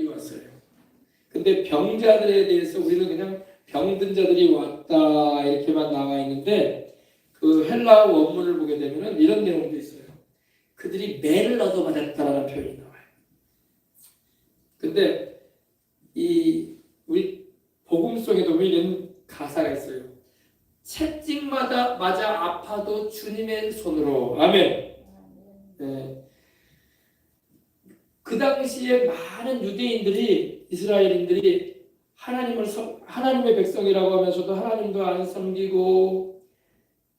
왔어요. 근데 병자들에 대해서 우리는 그냥 병든 자들이 왔다 이렇게만 나와 있는데 그 헬라 원문을 보게 되면 이런 내용도 있어요. 그들이 매를 얻어맞았다라는 표현이 나와요. 근데 이 우리 복음송에도 보면 이런 가사가 있어요. 채찍마다 맞아 아파도 주님의 손으로. 아멘. 네. 그 당시에 많은 유대인들이 이스라엘인들이 하나님의 백성이라고 하면서도 하나님도 안 섬기고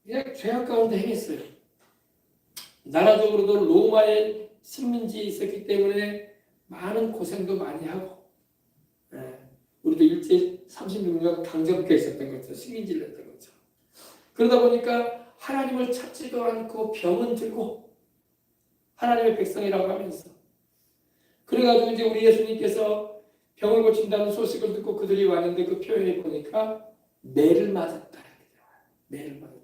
그냥 죄악 가운데 행했어요. 나라적으로도 로마의 식민지에 있었기 때문에 많은 고생도 많이 하고, 우리도 일제 36년 강점기에 있었던 거죠. 식민지를 했던 거죠. 그러다 보니까 하나님을 찾지도 않고 병은 들고 하나님의 백성이라고 하면서, 그래가지고 이제 우리 예수님께서 병을 고친다는 소식을 듣고 그들이 왔는데 그 표현에 보니까 매를 맞았다. 매를 맞았다.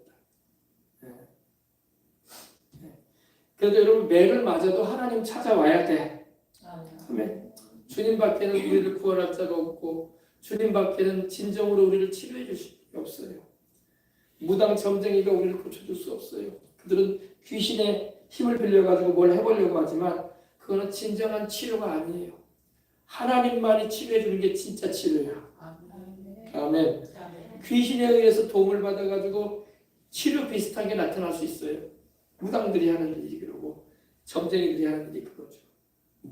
그래도 여러분 매를 맞아도 하나님 찾아와야 돼. 아멘. 주님밖에는 우리를 구원할 자가 없고 주님밖에는 진정으로 우리를 치료해 주실 수 없어요. 무당 점쟁이가 우리를 고쳐줄 수 없어요. 그들은 귀신의 힘을 빌려가지고 뭘 해보려고 하지만 그거는 진정한 치료가 아니에요. 하나님만이 치료해 주는 게 진짜 치료야. 아멘. 귀신에 의해서 도움을 받아가지고 치료 비슷하게 나타날 수 있어요. 무당들이 하는 일이 그러고 점쟁이들이 하는 일이 그거죠.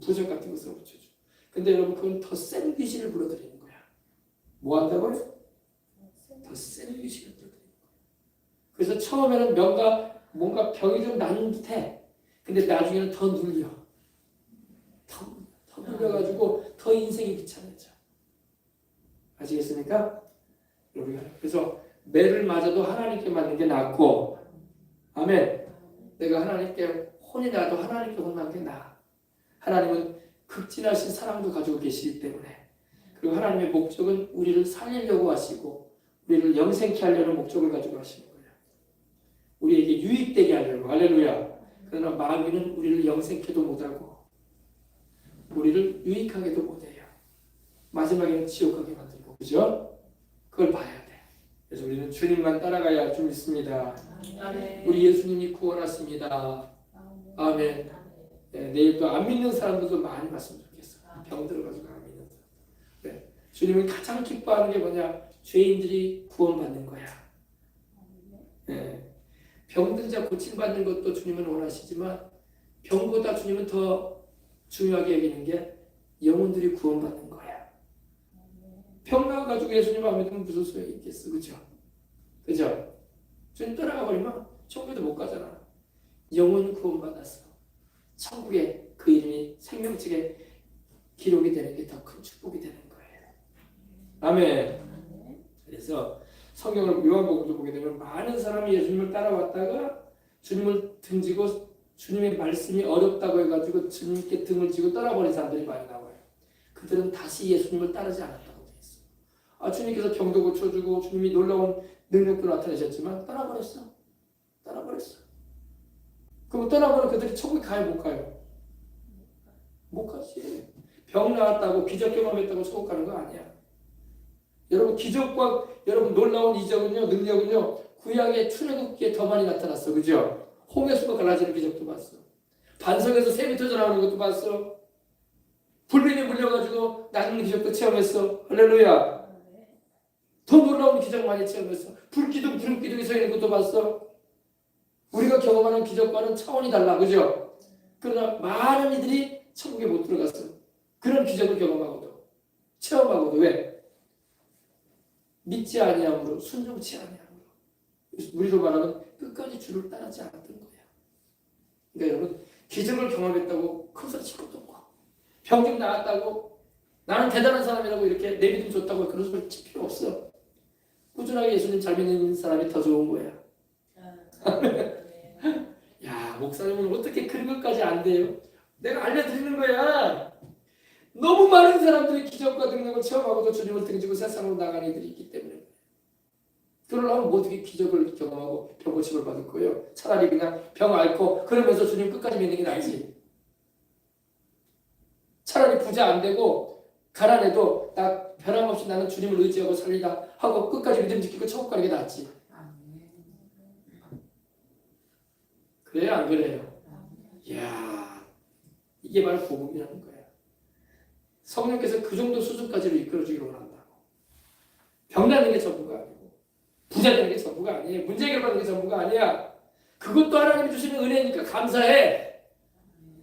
부적 같은 것을 붙여줘. 근데 여러분 그건 더 센 귀신을 불러들이는 거야. 뭐 한다고요? 더 센 귀신을 불러들이는 거야. 그래서 처음에는 뭔가 병이 좀 나는 듯해. 근데 나중에는 더 눌려. 더 눌려가지고 더 인생이 귀찮아져. 아시겠습니까? 그래서 매를 맞아도 하나님께 맞는 게 낫고, 아멘. 내가 하나님께 혼이 나도 하나님께 혼난 게 나아. 하나님은 극진하신 사랑도 가지고 계시기 때문에, 그리고 하나님의 목적은 우리를 살리려고 하시고 우리를 영생케 하려는 목적을 가지고 하시는 거예요. 우리에게 유익되게 하려고. 할렐루야. 그러나 마귀는 우리를 영생케도 못하고 우리를 유익하게도 못해요. 마지막에는 지옥 가게 만들고. 그죠? 그걸 봐야 돼. 그래서 우리는 주님만 따라가야 할 줄 믿습니다. 아멘. 우리 예수님이 구원하십니다. 아멘. 네, 내일 또 안 믿는 사람들도 많이 봤으면 좋겠어. 병 들어가지고 안 믿는 사람. 네. 주님은 가장 기뻐하는 게 뭐냐? 죄인들이 구원받는 거야. 네. 병든 자 고침받는 것도 주님은 원하시지만 병보다 주님은 더 중요하게 여기는 게 영혼들이 구원받는 거야. 병 나와가지고 예수님 안 믿으면 무슨 소용이 있겠어. 그죠? 그죠? 주님 따라가 버리면 천국에도 못 가잖아. 영혼 구원받았어. 천국에 그 이름이 생명책에 기록이 되는 게 더 큰 축복이 되는 거예요. 아멘. 그래서 성경을 요한복음도 보게 되면 많은 사람이 예수님을 따라왔다가 주님을 등지고 주님의 말씀이 어렵다고 해가지고 주님께 등을 지고 떠나버린 사람들이 많이 나와요. 그들은 다시 예수님을 따르지 않았다고 되어 있어요. 주님께서 병도 고쳐주고 주님이 놀라운 능력도 나타내셨지만 떠나버렸어. 그럼 떠나버려 그들이 천국에 가요, 못 가요? 못 가지. 병 나았다고 기적 경험했다고 천국 가는 거 아니야. 여러분 기적과 여러분 놀라운 이적은요, 능력은요, 구약의 출애굽기에 더 많이 나타났어. 그죠? 홍해수가 갈라지는 기적도 봤어. 반석에서 샘이 터져나오는 것도 봤어. 불뱀이 물려가지고 나는 기적도 체험했어. 할렐루야. 더 놀라운 기적 많이 체험했어. 불기둥 기둥이 서 있는 것도 봤어. 우리가 경험하는 기적과는 차원이 달라. 그죠? 그러나 많은 이들이 천국에 못 들어갔어. 그런 기적을 경험하고도 체험하고도. 왜? 믿지 아니함으로, 순종치 아니함으로. 우리로 말하면 끝까지 주를 따르지 않았던 거야. 그러니까 여러분 기적을 경험했다고 큰 소리 칠 것도 없고 병 좀 나았다고 나는 대단한 사람이라고 이렇게 내 믿음 좋다고 그런 소리 칠 필요 없어. 꾸준하게 예수님 잘 믿는 사람이 더 좋은 거야. 야, 목사님은 어떻게 그런 것까지 안 돼요? 내가 알려드리는 거야. 너무 많은 사람들이 기적과 능력을 체험하고도 주님을 등지고 세상으로 나가는 이들이 있기 때문에. 그러려면 어떻게 기적을 경험하고 병고침을 받을 거예요? 차라리 그냥 병 앓고 그러면서 주님 끝까지 믿는 게 낫지. 차라리 부자 안 되고 가난해도 나 변함없이 나는 주님을 의지하고 살리다 하고 끝까지 믿음 지키고 천국 가는 게 낫지. 그래요, 안 그래요? 이야, 이게 바로 복음이라는 거야. 성령께서 그 정도 수준까지로 이끌어주기를 원한다고. 병나는 게 전부가 아니고, 부자 되는 게 전부가 아니에요. 문제 해결받는 게 전부가 아니야. 그것도 하나님이 주시는 은혜니까 감사해.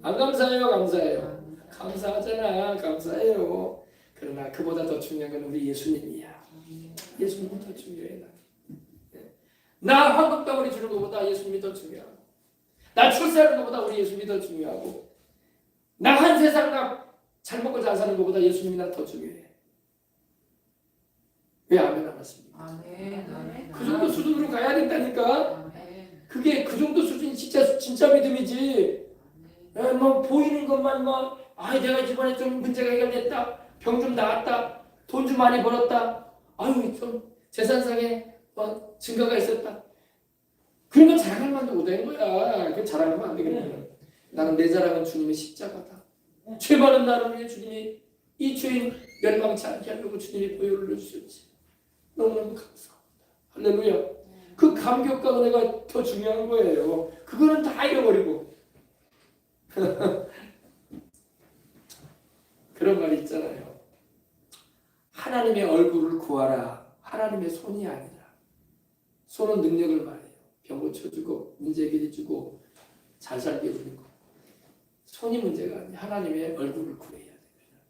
안 감사해요? 감사해요. 감사하잖아. 감사해요. 그러나 그보다 더 중요한 건 우리 예수님이야. 예수님이 더 중요해. 나 황금덩어리 주는 것보다 예수님이 더 중요하고, 나 출세하는 것보다 우리 예수님이 더 중요하고, 나 한 세상 나 잘 먹고 잘 사는 것보다 예수님이 나 더 중요해. 왜 아멘 안 하십니까? 그 정도 수준으로 가야 된다니까. 그게 그 정도 수준이 진짜 믿음이지. 뭐 보이는 것만 뭐 내가 이번에 좀 문제가 해결됐다, 병 좀 나았다, 돈 좀 많이 벌었다, 좀 재산상에 증가가 있었다. 그런 건 자랑할 만도 못하는 거야. 그 자랑하면 안 되겠네. 나는 내 자랑은 주님의 십자가다. 죄 많은 나를 위해 주님이 이 죄인 멸망치 않게 하려고 주님이 보혈을 흘려주셨지. 너무너무 감사합니다. 할렐루야. 그 감격과 은혜가 더 중요한 거예요. 그거는 다 잃어버리고. 그런 말이 있잖아요. 하나님의 얼굴을 구하라. 하나님의 손이 아니라. 손은 능력을 말해요. 병 고쳐주고 문제 해결해주고 잘 살게 해주는 거. 손이 문제가 아니에요. 하나님의 얼굴을 구해야 됩니다.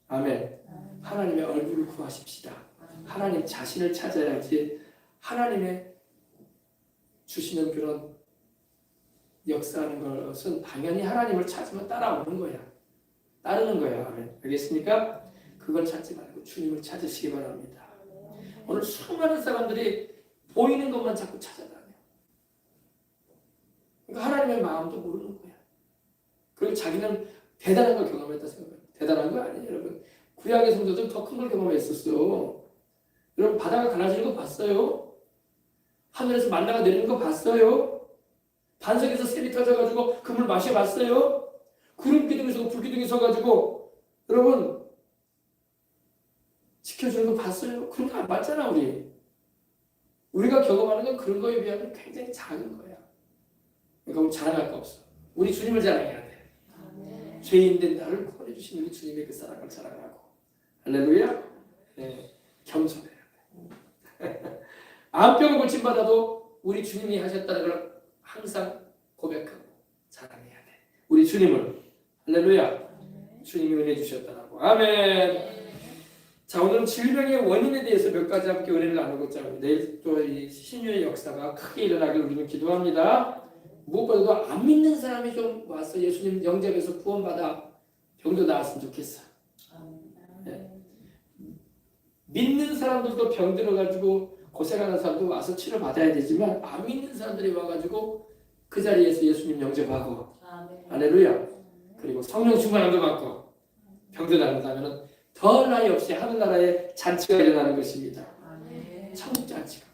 아멘. 하나님의 얼굴을 구하십시다. 하나님 자신을 찾아야지 하나님의 주시는 그런 역사하는 것은 당연히 하나님을 찾으면 따라오는 거야. 따르는 거야. 아멘. 알겠습니까? 그걸 찾지 말고 주님을 찾으시기 바랍니다. 오늘 수많은 사람들이 보이는 것만 자꾸 찾아다녀. 그러니까 하나님의 마음도 모르는 거야. 그리고 자기는 대단한 걸 경험했다 생각해요. 대단한 거 아니에요, 여러분. 구약의 성도들 더 큰 걸 경험했었어. 여러분 바다가 갈라지는 거 봤어요? 하늘에서 만나가 내리는 거 봤어요? 반석에서 샘이 터져가지고 그 물 마셔봤어요? 구름 기둥이 서고 불 기둥이 서가지고 여러분 지켜주는 거 봤어요? 그런 거 안 봤잖아 우리. 우리가 경험하는 건 그런 거에 비하면 굉장히 작은 거야. 그러니까 우리 자랑할 거 없어. 우리 주님을 자랑해야 돼. 죄인된 나를 구원해 주신 우리 주님의 그 사랑을 자랑하고. 할렐루야. 네, 겸손해야 돼. 암병을 고침받아도 우리 주님이 하셨다는 걸 항상 고백하고 자랑해야 돼. 우리 주님을. 할렐루야. 주님이 은혜 주셨다고. 아멘. 자, 오늘은 질병의 원인에 대해서 몇 가지 함께 은혜를 나누고자 합니다. 내일 또 이 신유의 역사가 크게 일어나길 우리는 기도합니다. 무엇보다도 안 믿는 사람이 좀 와서 예수님 영접해서 구원받아 병도 나았으면 좋겠어. 네. 믿는 사람들도 병 들어가지고 고생하는 사람도 와서 치료받아야 되지만 안 믿는 사람들이 와가지고 그 자리에서 예수님 영접하고 할렐루야. 그리고 성령 충만함도 받고 병도 나는다면 더 나위 없이 하늘나라에 잔치가 일어나는 것입니다. 천국 잔치가.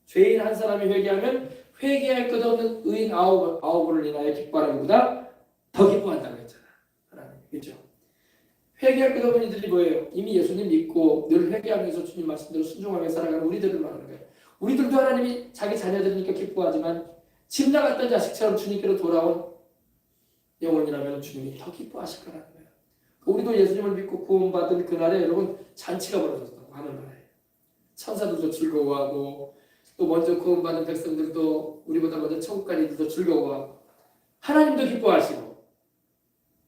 죄인 한 사람이 회개하면 회개할 것 없는 의인 아홉을 인하여 기뻐하는 것보다 더 기뻐한다고 했잖아. 하나님. 그렇죠? 회개할 것 없는 이들이 뭐예요? 이미 예수님 믿고 늘 회개하면서 주님 말씀대로 순종하며 살아가는 우리들을 말하는 거예요. 우리들도 하나님이 자기 자녀들이니까 기뻐하지만 집 나갔던 자식처럼 주님께로 돌아온 영혼이라면 주님이 더 기뻐하실 거라는 거예요. 우리도 예수님을 믿고 구원받은 그날에 여러분 잔치가 벌어졌다고 하는 거예요. 천사들도 즐거워하고 또 먼저 구원받은 백성들도 우리보다 먼저 천국 간 이들도 즐거워하고 하나님도 기뻐하시고.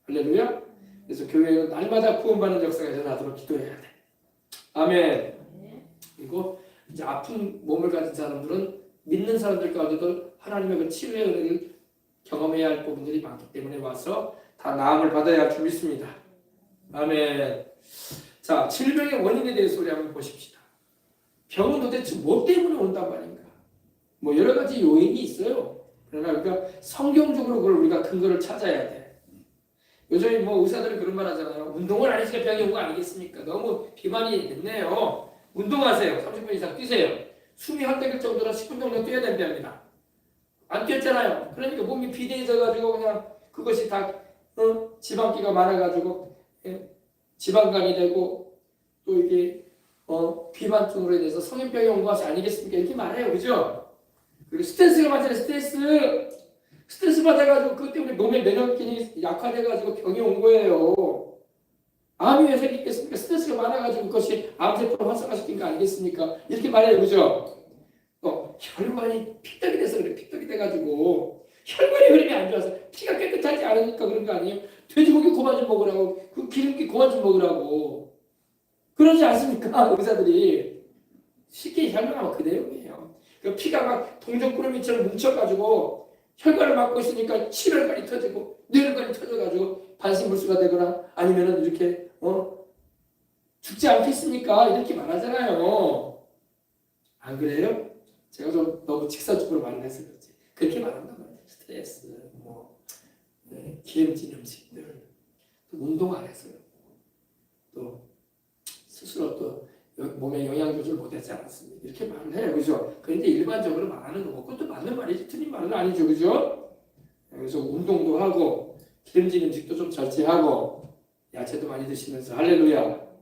할렐루야. 그래서 교회는 날마다 구원받는 역사가 일어나도록 기도해야 돼. 아멘. 그리고 이제 아픈 몸을 가진 사람들은 믿는 사람들 가운데도 하나님의 그 치료의 은혜를 경험해야 할 부분들이 많기 때문에 와서 다 나음을 받아야 할 줄 믿습니다. 아멘. 자, 질병의 원인에 대해서 우리 한번 보십시다. 병은 도대체 뭐 때문에 온단 말인가? 뭐 여러 가지 요인이 있어요. 그러나 우리가 성경적으로 그걸 우리가 근거를 찾아야 돼. 요즘에 뭐 의사들이 그런 말 하잖아요. 운동을 안 했으니까 병이 온 거 아니겠습니까? 너무 비만이 됐네요. 운동하세요. 30분 이상 뛰세요. 숨이 헐떡일 정도로 10분 정도 뛰어야 된답니다. 안 뛰었잖아요. 그러니까 몸이 비대해져가지고 그냥 그것이 다 지방기가 많아가지고 지방간이 되고 또 이게 비만증으로 인해서 성인병이 온 것이 아니겠습니까? 이렇게 말해요, 그죠? 그리고 스트레스가 많잖아요. 스트레스 받아가지고 그것 때문에 몸의 면역 기능이 약화돼가지고 병이 온 거예요. 암이 왜 생기겠습니까? 스트레스가 많아가지고 그것이 암세포를 활성화시킨 거 아니겠습니까? 이렇게 말해요, 그죠? 혈관이 피떡이 돼서 그래. 피떡이 돼가지고 혈관의 흐름이 안 좋아서 피가 깨끗하지 않으니까 그런 거 아니에요? 돼지고기 그만 좀 먹으라고, 그 기름기 그만 좀 먹으라고 그러지 않습니까? 의사들이 쉽게 설명하면 그 내용이에요. 그 피가 막 동전꾸러미처럼 뭉쳐가지고 혈관을 막고 있으니까 심혈관이 터지고 뇌혈관이 터져가지고 반신불수가 되거나 아니면은 이렇게 죽지 않겠습니까? 이렇게 말하잖아요. 안 그래요? 제가 좀 너무 직설적으로 말을 해서 그렇지. 그렇게 말한단 말이에요. 스트레스, 기름진 음식들, 또 운동 안 해서요. 또 스스로 또 몸에 영양 조절 못하지 않았습니다. 이렇게 말을 해요, 그죠? 그런데 일반적으로 말하는 거고, 그것도 맞는 말이지 틀린 말은 아니죠, 그죠? 그래서 운동도 하고 기름진 음식도 좀 절제하고 야채도 많이 드시면서 할렐루야.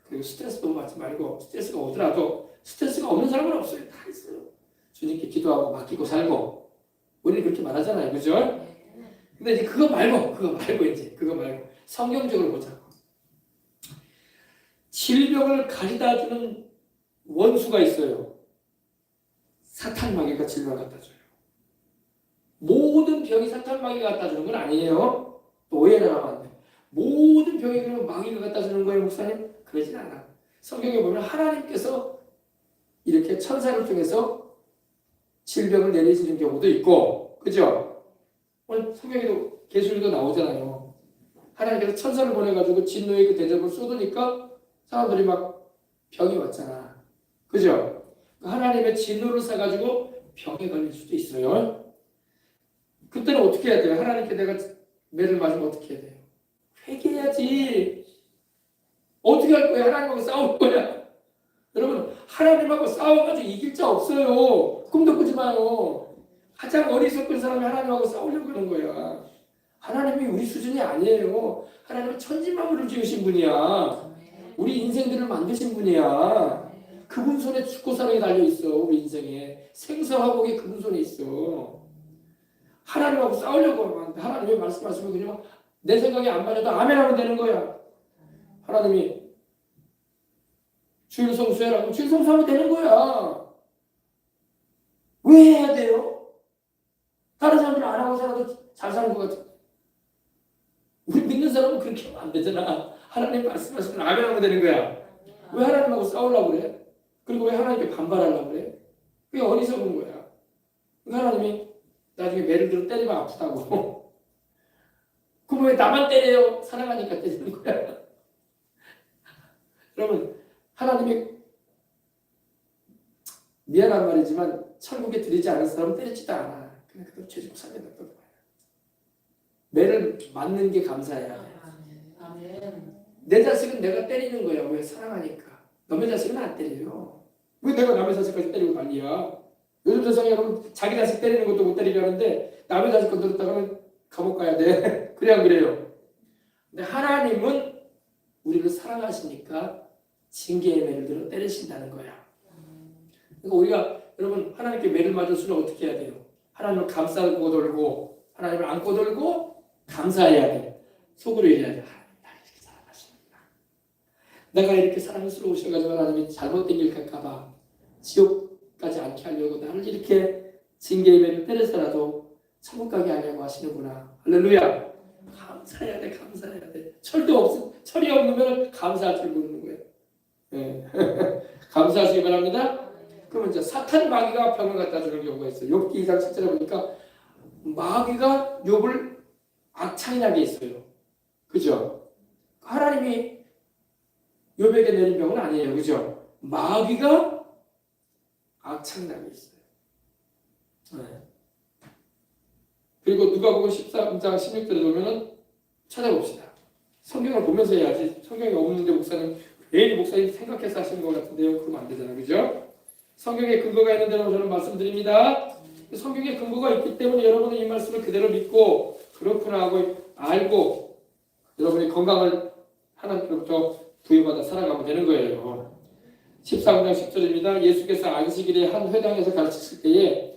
그리고 스트레스 너무 받지 말고 스트레스가 오더라도 스트레스가 없는 사람은 없어요. 다 있어요. 주님께 기도하고 맡기고 살고 우리는 그렇게 말하잖아요, 그죠? 근데 이제 그거 말고 성경적으로 보자고. 질병을 가져다 주는 원수가 있어요. 사탄 마귀가 질병을 갖다 줘요. 모든 병이 사탄 마귀가 갖다 주는 건 아니에요. 또 오해를 하면 안 돼요. 모든 병이 그러면 마귀가 갖다 주는 거예요, 목사님? 그러진 않아. 성경에 보면 하나님께서 이렇게 천사를 통해서 질병을 내리시는 경우도 있고, 그죠? 오늘 성경에도 계시록도 나오잖아요. 하나님께서 천사를 보내가지고 진노의 그 대접을 쏟으니까 사람들이 막 병이 왔잖아. 그죠? 하나님의 진노를 사가지고 병에 걸릴 수도 있어요. 그때는 어떻게 해야 돼요? 하나님께 내가 매를 맞으면 어떻게 해야 돼요? 회개해야지. 어떻게 할 거야? 하나님하고 싸울 거야? 여러분, 하나님하고 싸워가지고 이길 자 없어요. 꿈도 꾸지 마요. 가장 어리석은 사람이 하나님하고 싸우려고 하는 거야. 하나님이 우리 수준이 아니에요. 하나님은 천지만물을 지으신 분이야. 우리 인생들을 만드신 분이야. 그분 손에 죽고 사랑이 달려있어. 우리 인생에 생사화복이 그분 손에 있어. 하나님하고 싸우려고 하면 하나님이 말씀하시면 그냥 내 생각이 안 맞아도 아멘 하면 되는 거야. 하나님이 주일 성수해라고 주일 성수하면 되는 거야. 왜 해야 돼요? 다른 사람들은 안 하고 살아도 잘 사는 것 같아. 우리 믿는 사람은 그렇게 하면 안 되잖아. 하나님 말씀하시면 아멘 하면 되는 거야. 왜 하나님하고 싸우려고 그래? 그리고 왜 하나님께 반발하려고 그래? 그게 어리석은 거야. 하나님이 나중에 매를 들어 때리면 아프다고. 그럼 왜 나만 때려요? 사랑하니까 때리는 거야. 여러분, 하나님이 미안한 말이지만 천국에 들이지 않은 사람은 때리지도 않아. 그냥 그대로 죄짓고 살게 냅둬. 매를 맞는 게 감사야. 내 자식은 내가 때리는 거야. 왜? 사랑하니까. 남의 자식은 안 때려요. 왜 내가 남의 자식까지 때리고 난리야? 요즘 세상에 여러분 자기 자식 때리는 것도 못 때리게 하는데 남의 자식 건드렸다가는 감옥 가야 돼. 그래 안 그래요? 근데 하나님은 우리를 사랑하시니까 징계의 매를 들어 때리신다는 거야. 그러니까 우리가 여러분 하나님께 매를 맞을 수는 어떻게 해야 돼요? 하나님을 감싸고 돌고 하나님을 안고 돌고 감사해야 돼. 속으로 얘기해야 돼. 하나님 나를 이렇게 사랑하십니다. 내가 이렇게 사랑스러우셔가지고 하나님이 잘못된 길 갈까봐 지옥까지 않게 하려고 나를 이렇게 징계의 매를 때려서라도 천국 가게 하려고 하시는구나. 할렐루야. 감사해야 돼. 감사해야 돼. 철이 없으면 감사할 줄 모르는 거예요. 네. 감사하시기 바랍니다. 그러면 이제 사탄 마귀가 병을 갖다 주는 경우가 있어요. 욥기 2장 7절에 보니까 마귀가 욥을 악창나게 했어요. 그죠? 하나님이 욥에게 내린 병은 아니에요. 그죠? 마귀가 악창나게 했어요. 네. 그리고 누가복음 13장 16절에 보면은 찾아봅시다. 성경을 보면서 해야지. 성경이 없는데 목사님 괜히 목사님 생각해서 하시는 것 같은데요. 그러면 안 되잖아요. 그죠? 성경에 근거가 있는 대로 저는 말씀드립니다. 성경에 근거가 있기 때문에 여러분은 이 말씀을 그대로 믿고 그렇구나 하고 알고 여러분이 건강을 하나님께로부터 부여받아 살아가면 되는 거예요. 14장 10절입니다. 예수께서 안식일에 한 회당에서 가르치실 때에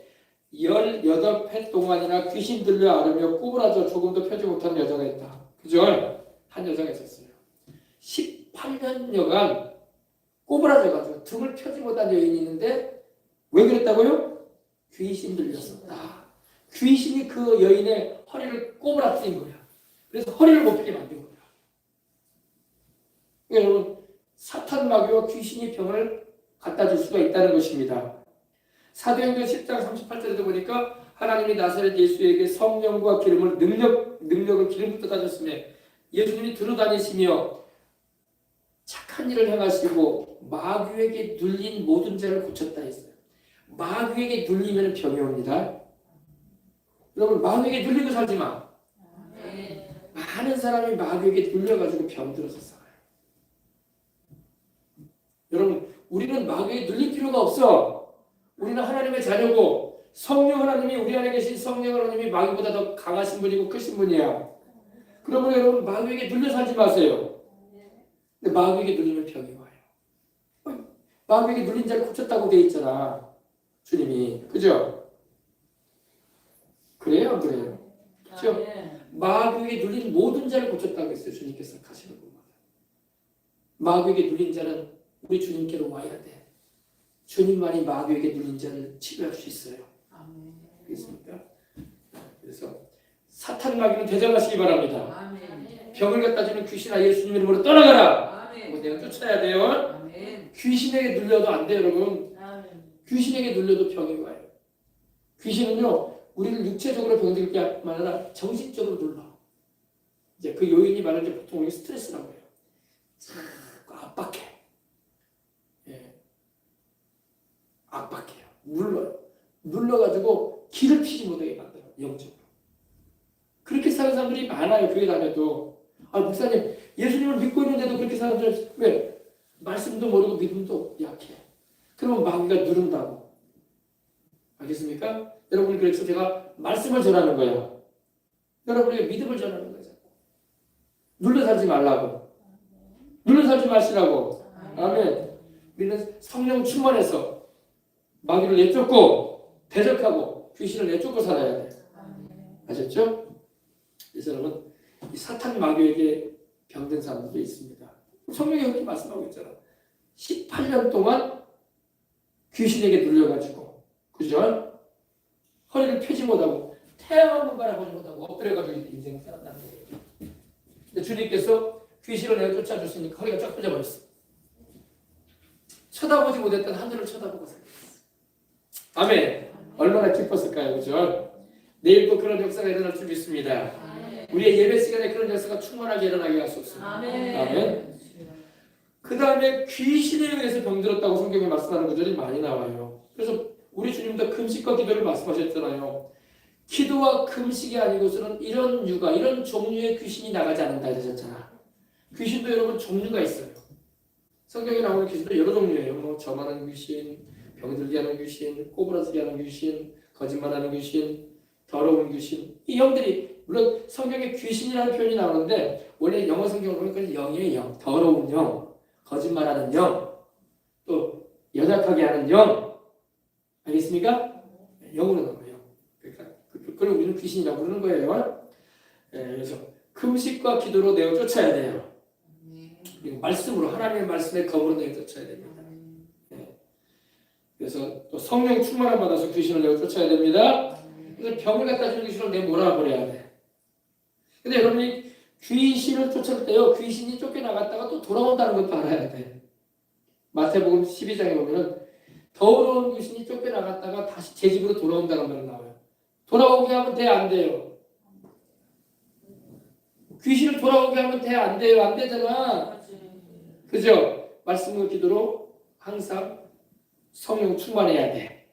18해 동안이나 귀신 들려 앓으며 꼬부라져 조금도 펴지 못하는 여자가 있다. 그죠? 한 여자가 있었어요. 18년여간 꼬부라져가지고 등을 펴지 못한 여인이 있는데 왜 그랬다고요? 귀신 들렸었다. 귀신이 그 여인의 허리를 꼬부라뜨린 거야. 그래서 허리를 못 펴게 만든 거야. 여러분, 사탄 마귀와 귀신이 병을 갖다 줄 수가 있다는 것입니다. 사도행전 10장 38절에도 보니까 하나님이 나사렛 예수에게 성령과 기름을 능력을 기름부터 가졌으며 예수님이 두루다니시며 착한 일을 행하시고 마귀에게 눌린 모든 죄를 고쳤다 했어요. 마귀에게 눌리면 병이 옵니다. 여러분, 마귀에게 눌리고 살지 마. 많은 사람이 마귀에게 눌려가지고 병들어서 살아요. 여러분, 우리는 마귀에게 눌릴 필요가 없어. 우리는 하나님의 자녀고 성령 하나님이 우리 안에 계신 성령 하나님이 마귀보다 더 강하신 분이고 크신 분이야. 그러면 여러분, 마귀에게 눌려 살지 마세요. 근데 마귀에게 눌리면 병이 와요. 마귀에게 눌린 자를 고쳤다고 돼 있잖아, 주님이. 그죠? 그래요, 안 그래요? 그죠? 마귀에게 눌린 모든 자를 고쳤다고 했어요, 주님께서 가시는 분마다. 마귀에게 눌린 자는 우리 주님께로 와야 돼. 주님만이 마귀에게 눌린 자를 치료할 수 있어요. 알겠습니까? 그래서 사탄 마귀는 대적하시기 바랍니다. 병을 갖다 주는 귀신아 예수님 이름으로 떠나가라. 내가 쫓아야 돼요. 귀신에게 눌려도 안 돼요, 여러분. 귀신에게 눌려도 병이 와요. 귀신은요, 우리를 육체적으로 병들게 할 뿐만 아니라 정신적으로 눌러. 이제 그 요인이 말할 때 보통 우리 스트레스라고 해요. 압박해. 예. 압박해요. 눌러요. 눌러가지고 기를 피지 못하게 만들어요. 영적으로. 그렇게 사는 사람들이 많아요. 교회 다녀도. 아, 목사님, 예수님을 믿고 있는데도 그렇게 사는 사람들 왜? 말씀도 모르고 믿음도 약해. 그러면 마귀가 누른다고. 알겠습니까? 여러분이 그래서 제가 말씀을 전하는 거예요. 여러분에게 믿음을 전하는 거예요. 눌러 살지 말라고. 눌러 살지 마시라고. 아멘. 우리는 성령 충만해서 마귀를 내쫓고 대적하고 귀신을 내쫓고 살아야 돼. 아셨죠? 그래서 여러분, 이 사탄 마귀에게 병든 사람들도 있습니다. 성령이 그렇게 말씀하고 있잖아. 18년 동안 귀신에게 눌려가지고, 그죠? 허리를 펴지 못하고 태양 한번 바라보지 못하고 엎드려가지고 인생을 살았다는 거예요. 근데 주님께서 귀신을 내가 쫓아줬으니까 허리가 쫙 펴져버렸어. 쳐다보지 못했던 하늘을 쳐다보고 살았어. 아멘. 얼마나 기뻤을까요, 그죠? 내일 또 그런 역사가 일어날 줄 믿습니다. 우리의 예배 시간에 그런 역사가 충만하게 일어나게 할 수 없습니다. 아멘. 그 다음에 귀신에 의해서 병들었다고 성경에 말씀하는 구절이 많이 나와요. 그래서 우리 주님도 금식과 기도를 말씀하셨잖아요. 기도와 금식이 아니고서는 이런 유가, 이런 종류의 귀신이 나가지 않는다 하셨잖아. 귀신도 여러분 종류가 있어요. 성경에 나오는 귀신도 여러 종류예요. 뭐 점하는 귀신, 병들게 하는 귀신, 꼬부라지게 하는 귀신, 거짓말하는 귀신, 더러운 귀신. 이 영들이 물론 성경에 귀신이라는 표현이 나오는데 원래 영어 성경을 보면 그건 영이에요. 영. 더러운 영, 거짓말하는 영, 또 연약하게 하는 영. 알겠습니까? 영으로 나와요. 그러니까 그걸 우리는 귀신이라고 부르는 거예요. 그래서 금식과 기도로 내어 쫓아야 돼요. 그리고 말씀으로 하나님의 말씀에 검으로 내어 쫓아야 됩니다. 그래서 또 성령 충만함 받아서 귀신을 내어 쫓아야 됩니다. 그래서 병을 갖다 주는 귀신을 내 몰아버려야 돼. 근데 여러분이 귀신을 쫓을 때요, 귀신이 쫓겨나갔다가 또 돌아온다는 것도 알아야 돼. 마태복음 12장에 보면은 더러운 귀신이 쫓겨나갔다가 다시 제 집으로 돌아온다는 말이 나와요. 돌아오게 하면 돼, 안 돼요? 귀신을 돌아오게 하면 돼, 안 돼요? 안 되잖아. 그죠? 말씀과 기도로 항상 성령 충만해야 돼.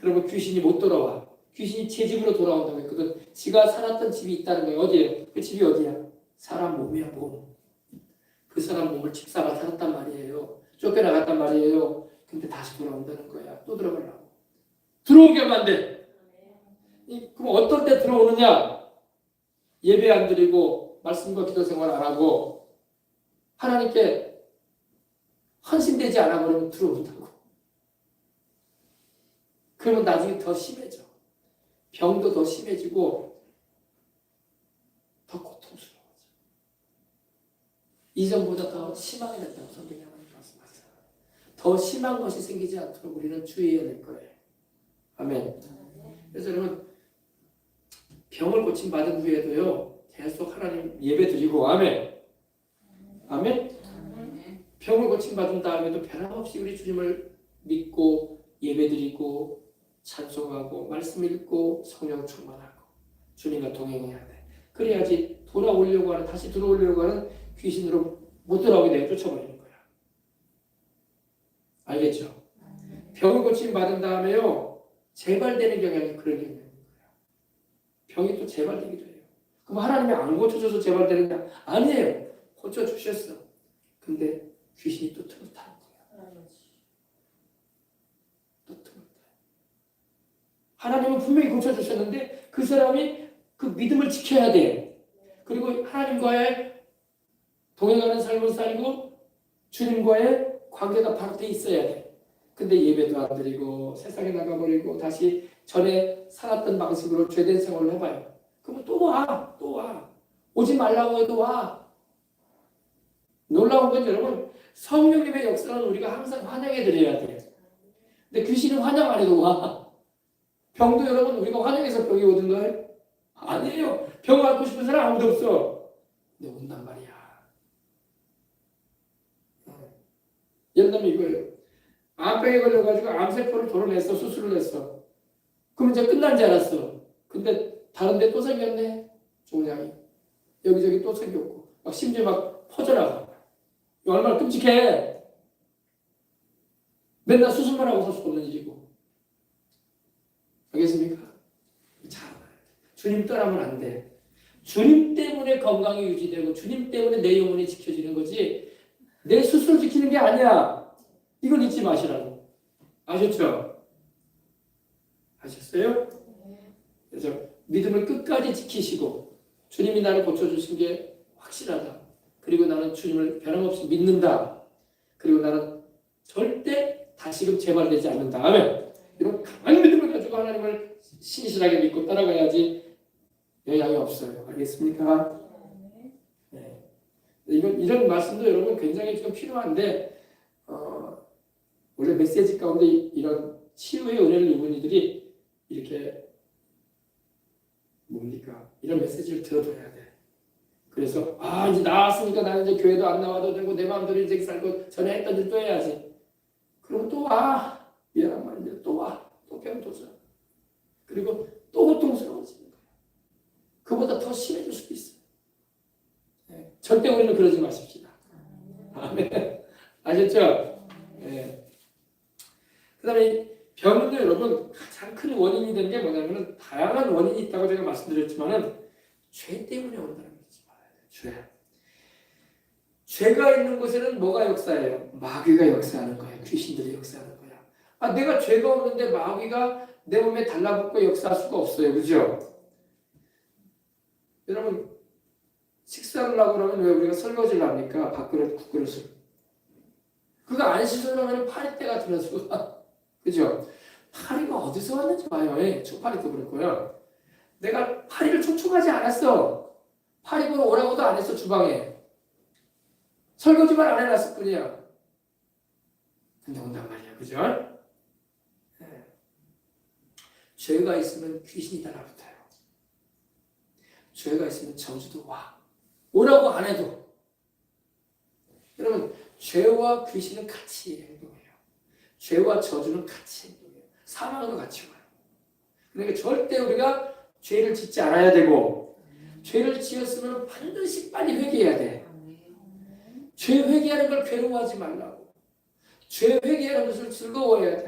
그러면 귀신이 못 돌아와. 귀신이 제 집으로 돌아온다고 했거든. 지가 살았던 집이 있다는 거예요. 어디에요? 그 집이 어디야? 사람 몸이야, 몸. 그 사람 몸을 집사가 살았단 말이에요. 쫓겨나갔단 말이에요. 근데 다시 돌아온다는 거야. 또 들어가려고. 들어오게 하면 안 돼. 그럼 어떤 때 들어오느냐? 예배 안 드리고 말씀과 기도 생활 안 하고 하나님께 헌신되지 않아 버리면 들어온다고. 그러면 나중에 더 심해져. 병도 더 심해지고 더 고통스러워져. 이전보다 더 심하게 된다고 성경이 말씀하세요. 더 심한 것이 생기지 않도록 우리는 주의해야 될 거예요. 아멘. 그래서 여러분 병을 고침받은 후에도요 계속 하나님 예배 드리고 아멘. 아멘. 병을 고침받은 다음에도 변함없이 우리 주님을 믿고 예배 드리고 찬송하고 말씀 읽고 성령 충만하고 주님과 동행해야 돼. 그래야지 돌아오려고 하는 다시 들어오려고 하는 귀신으로 못 돌아오게 내가 쫓아버리는 거야. 알겠죠? 병을 고침받은 다음에요 재발되는 경향이 그런 경향인 거야. 병이 또 재발되기도 해요. 그럼 하나님이 안 고쳐줘서 재발되느냐? 아니에요. 고쳐주셨어. 근데 귀신이 또 틈을 타는 거야. 또 틈을 타요. 하나님은 분명히 고쳐주셨는데 그 사람이 그 믿음을 지켜야 돼. 그리고 하나님과의 동행하는 삶을 살고 주님과의 관계가 바로 돼 있어야 돼. 근데 예배도 안 드리고 세상에 나가버리고 다시 전에 살았던 방식으로 죄된 생활을 해봐요. 그러면 또 와. 또 와. 오지 말라고 해도 와. 놀라운 건 여러분 성령님의 역사는 우리가 항상 환영해 드려야 돼요. 근데 귀신은 환영 안 해도 와. 병도 여러분 우리가 환영해서 병이 오는 거예요? 아니에요. 병 앓고 싶은 사람 아무도 없어. 근데 온단 말이야. 예를 들면 이거예요. 암병에 걸려가지고 암세포를 도려냈어. 수술을 했어. 그럼 이제 끝난 줄 알았어. 근데 다른 데 또 생겼네. 종양이. 여기저기 또 생겼고. 막 심지어 막 퍼져나가. 이거 얼마나 끔찍해. 맨날 수술만 하고 살 수 없는 일이고. 알겠습니까? 잘 알아야 돼. 주님 떠나면 안 돼. 주님 때문에 건강이 유지되고 주님 때문에 내 영혼이 지켜지는 거지 내 스스로 지키는 게 아니야. 이걸 잊지 마시라고. 아셨죠? 아셨어요? 그래서 믿음을 끝까지 지키시고 주님이 나를 고쳐주신 게 확실하다. 그리고 나는 주님을 변함없이 믿는다. 그리고 나는 절대 다시금 재발되지 않는다. 아멘. 이런 강한 믿음을 가지고 하나님을 신실하게 믿고 따라가야지 영향이 없어요. 알겠습니까? 네. 이런 말씀도 여러분 굉장히 좀 필요한데 원래 메시지 가운데 이런 치유의 은혜를 입은 이들이 이렇게 뭡니까? 이런 메시지를 들어둬야 돼. 그래서 이제 나왔으니까 나는 이제 교회도 안 나와도 되고 내 마음대로 인생 살고 전에 했던 일 또 해야지. 그리고 또 와. 미안한 말인데 또 와. 또 병 도져. 그리고 또 고통스러워지는 거야. 그보다 더 심해질 수도 있어요. 네. 절대 우리는 그러지 마십시다. 아멘. 아셨죠? 네. 그 다음에 병은요, 여러분, 가장 큰 원인이 되는 게 뭐냐면 다양한 원인이 있다고 제가 말씀드렸지만은 죄 때문에 온다는 거지 말아야 돼. 죄가 있는 곳에는 뭐가 역사해요? 마귀가 역사하는 거예요. 귀신들이 역사하는 거야. 내가 죄가 없는데 마귀가 내 몸에 달라붙고 역사할 수가 없어요. 그죠? 여러분, 식사를 하고 그러면 왜 우리가 설거지를 합니까? 밥그릇, 국그릇을. 그거 안 씻으려면 파리때가 들어서 그죠? 파리가 어디서 왔는지 봐요. 초파리도 그렇고요. 내가 파리를 촉촉하지 않았어. 파리 보러 오라고도 안 했어, 주방에. 설거지만 안 해놨을 뿐이야. 근데 온단 말이야. 그죠? 네. 죄가 있으면 귀신이 달라붙어요. 죄가 있으면 저주도 와. 오라고 안 해도. 여러분, 죄와 귀신은 같이 행동해요. 죄와 저주는 같이 행동해요. 사망도 같이 와요. 그러니까 절대 우리가 죄를 짓지 않아야 되고 죄를 지었으면 반드시 빨리 회개해야 돼. 죄 회개하는 걸 괴로워하지 말라고. 죄 회개하는 것을 즐거워해야 돼.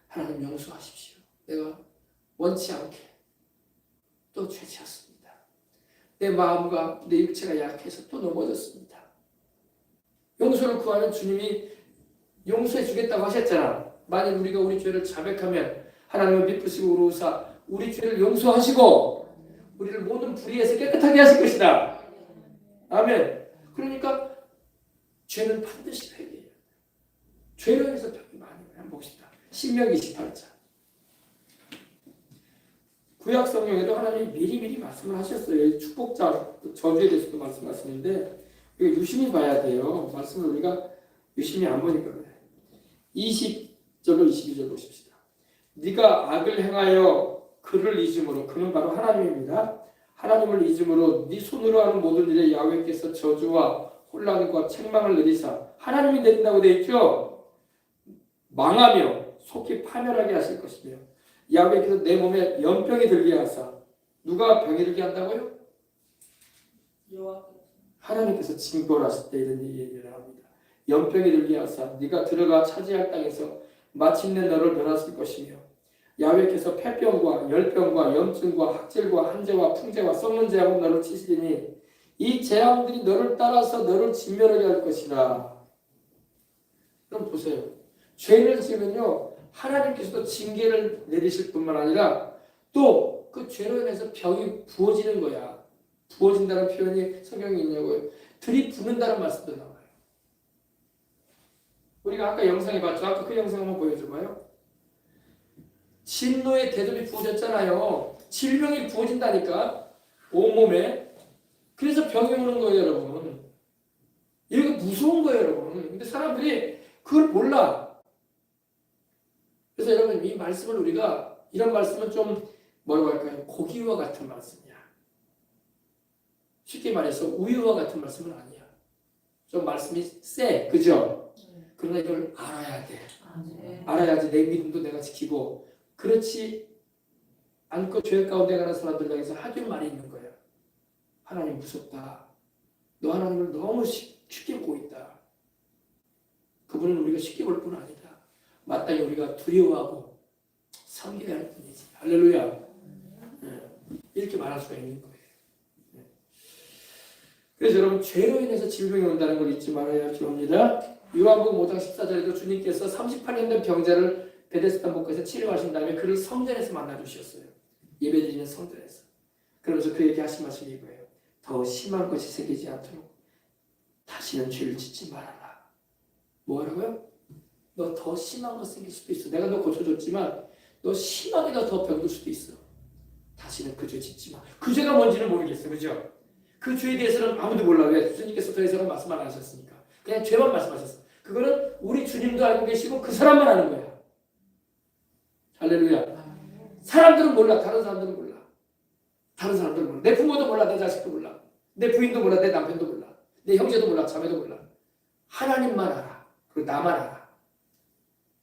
하나님 용서하십시오. 내가 원치 않게 또 죄 지었습니다. 내 마음과 내 육체가 약해서 또 넘어졌습니다. 용서를 구하는 주님이 용서해 주겠다고 하셨잖아. 만약 우리가 우리 죄를 자백하면 하나님은 미쁘시고 의로우사 우리 죄를 용서하시고 우리를 모든 불의에서 깨끗하게 하실 것이다. 아멘. 그러니까 죄는 반드시 회개해요. 죄로 인해서 병이 많이 와요. 한번 봅시다. 신명기 18장. 구약 성경에도 하나님이 미리미리 말씀을 하셨어요. 축복자, 저주에 대해서도 말씀하시는데 이거 유심히 봐야 돼요. 말씀을 우리가 유심히 안 보니까 그래요. 20절로 22절 보십시다. 네가 악을 행하여 그를 잊음으로, 그는 바로 하나님입니다. 하나님을 잊음으로 네 손으로 하는 모든 일에 야훼께서 저주와 혼란과 책망을 내리사, 하나님이 내린다고 되어 있죠. 망하며 속히 파멸하게 하실 것이며 야훼께서 내 몸에 연병이 들게 하사, 누가 병이 들게 한다고요? 하나님께서 징벌하실 때 이런 얘기를 합니다. 연병이 들게 하사 네가 들어가 차지할 땅에서 마침내 너를 멸하실 것이며 야훼께서 폐병과 열병과 염증과 학질과 한재와 풍재와 썩는 재하고 너를 치시리니 이 재앙들이 너를 따라서 너를 진멸하게 할 것이다. 그럼 보세요. 죄를 지으면요 하나님께서도 징계를 내리실 뿐만 아니라 또 그 죄로 인해서 병이 부어지는 거야. 부어진다는 표현이 성경에 있냐고요. 들이붓는다는 말씀도 나와요. 우리가 아까 영상에 봤죠. 아까 그 영상 한번 보여줘봐요. 진노의 대접이 부어졌잖아요. 질병이 부어진다니까 온몸에. 그래서 병이 오는 거예요, 여러분. 이게 무서운 거예요, 여러분. 근데 사람들이 그걸 몰라. 그래서 여러분 이 말씀을 우리가 이런 말씀은 좀 뭐라고 할까요? 고기와 같은 말씀이야. 쉽게 말해서 우유와 같은 말씀은 아니야. 좀 말씀이 세, 그죠? 그러나 이걸 알아야 돼. 알아야지 내 믿음도 내가 지키고. 그렇지 않고 죄 가운데 가는 사람들 향해서 하길 말이 있는 거야. 하나님 무섭다. 너 하나님을 너무 쉽게 보고 있다. 그분은 우리가 쉽게 볼 뿐 아니다. 마땅히 우리가 두려워하고 섬겨야 할 뿐이지. 할렐루야. 이렇게 말할 수가 있는 거예요. 그래서 여러분 죄로 인해서 질병이 온다는 걸 잊지 말아야 합니다. 요한복음 5장 14절에도 주님께서 38년 된 병자를 베데스다 목에서 치료하신 다음에 그를 성전에서 만나주셨어요. 예배드리는 성전에서. 그러면서 그에게 하신 말씀이 이거예요. 더 심한 것이 생기지 않도록 다시는 죄를 짓지 말아라. 뭐라고요? 너 더 심한 것 생길 수도 있어. 내가 너 고쳐줬지만 너 심하게 더 병들 수도 있어. 다시는 그 죄 짓지 마. 그 죄가 뭔지는 모르겠어. 그죠? 그 죄에 대해서는 아무도 몰라. 왜? 주님께서 더 이상은 말씀 안 하셨으니까. 그냥 죄만 말씀하셨어. 그거는 우리 주님도 알고 계시고 그 사람만 아는 거야. 할렐루야. 사람들은 몰라. 다른 사람들은 몰라. 다른 사람들은 몰라. 내 부모도 몰라. 내 자식도 몰라. 내 부인도 몰라. 내 남편도 몰라. 내 형제도 몰라. 자매도 몰라. 하나님만 알아. 그리고 나만 알아.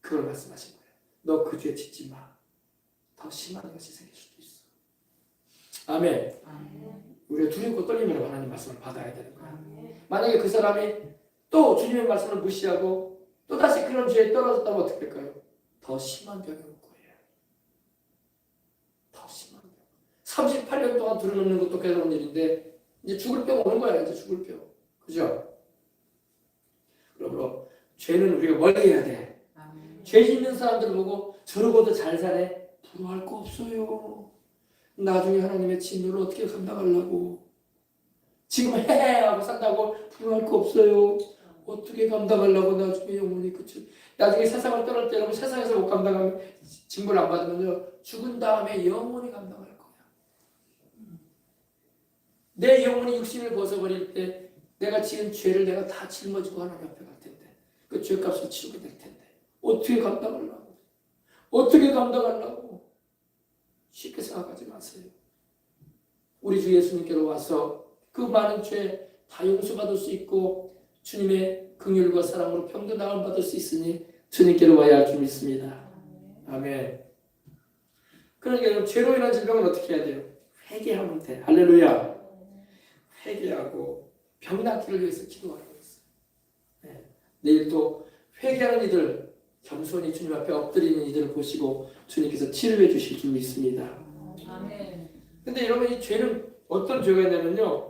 그걸 말씀하신 거예요. 너 그 죄 짓지 마. 더 심한 것이 생길 수도 있어. 아멘. 우리가 두렵고 떨리면 하나님 말씀을 받아야 되는 거야. 만약에 그 사람이 또 주님의 말씀을 무시하고 또 다시 그런 죄에 떨어졌다면 어떻게 될까요? 더 심한 병이 올 거예요. 더 심한 병. 38년 동안 들어놓는 것도 괴로운 일인데 이제 죽을 병 오는 거야. 이제 죽을 병. 그죠? 그러므로 죄는 우리가 멀리 해야 돼. 죄 짓는 사람들 보고 저러고도 잘 사네. 부러워할 거 없어요. 나중에 하나님의 진노를 어떻게 감당하려고. 지금 헤헤 하고 산다고 부러워할 거 없어요. 어떻게 감당하려고 나중에 영혼이 그치. 나중에 세상을 떠날 때 여러분 세상에서 못 감당하면 징벌 안 받으면요 죽은 다음에 영원히 감당할 거야. 내 영혼이 육신을 벗어버릴 때 내가 지은 죄를 내가 다 짊어지고 하나님 앞에 갈 텐데 그 죄값을 치르게 될 텐데 어떻게 감당하려고. 어떻게 감당하려고. 쉽게 생각하지 마세요. 우리 주 예수님께로 와서 그 많은 죄 다 용서받을 수 있고 주님의 긍휼과 사랑으로 평등 나음을 받을 수 있으니 주님께로 와야 할 줄 믿습니다. 아멘. 그러니까 여러분 죄로 인한 질병은 어떻게 해야 돼요? 회개하면 돼. 할렐루야. 회개하고 병 낫기를 위해서 기도하라고 했어요. 네. 내일 또 회개하는 이들 겸손히 주님 앞에 엎드리는 이들을 보시고 주님께서 치료해 주실 줄 믿습니다. 아멘. 근데 여러분 이 죄는 어떤 죄가 있냐면요.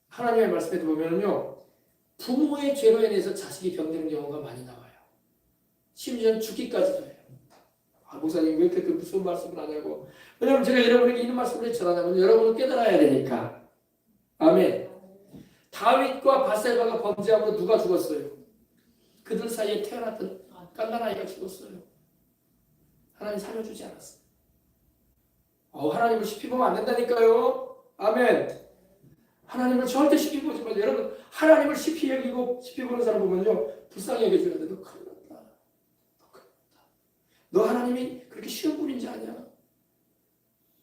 하나님의 말씀에 보면요. 부모의 죄로 인해서 자식이 병드는 경우가 많이 나와요. 심지어는 죽기까지도 해요. 목사님 왜 이렇게 무슨 말씀을 하냐고. 왜냐하면 제가 여러분에게 이런 말씀을 왜 전하냐면 여러분은 깨달아야 되니까. 아멘. 다윗과 바세바가 범죄함으로 누가 죽었어요? 그들 사이에 태어났던 갓난아이가 죽었어요. 하나님 살려주지 않았어요. 하나님을 쉽게 보면 안 된다니까요. 아멘. 하나님을 절대 쉽게 보지 마세요. 여러분 하나님을 쉽게 여기고 쉽게 보는 사람 보면요 불쌍히 여겨줘야 돼. 너 큰일 났다. 너 하나님이 그렇게 쉬운 분인지 아냐?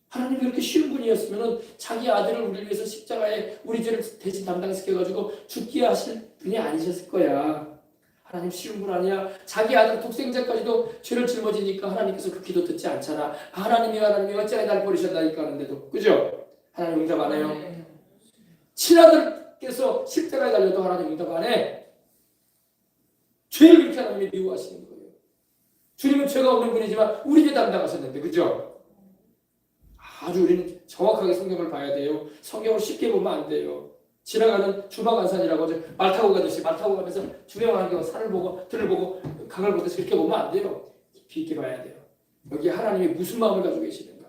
하나님이 그렇게 쉬운 분이었으면 자기 아들을 우리를 위해서 십자가에 우리 죄를 대신 담당시켜가지고 죽게 하실 분이 아니셨을 거야. 하나님 쉬운 분 아니야? 자기 아들 독생자까지도 죄를 짊어지니까 하나님께서 그 기도 듣지 않잖아. 하나님이 어찌하여 날 버리셨나니까 하는데도. 그죠? 하나님 응답 안 해요. 친아들께서 십자가에 달려도 하나님 응답 안 해. 죄를 그렇게 하나님이 미워하시는 거예요. 주님은 죄가 없는 분이지만 우리 죄 담당하셨는데. 그죠? 아주 우리는 정확하게 성경을 봐야 돼요. 성경을 쉽게 보면 안 돼요. 지나가는 주마간산이라고 말 타고 가듯이 말 타고 가면서 주변 산을 보고 들을 보고 강을 보듯이 그렇게 보면 안 돼요. 깊이 있게 봐야 돼요. 여기 하나님이 무슨 마음을 가지고 계시는가.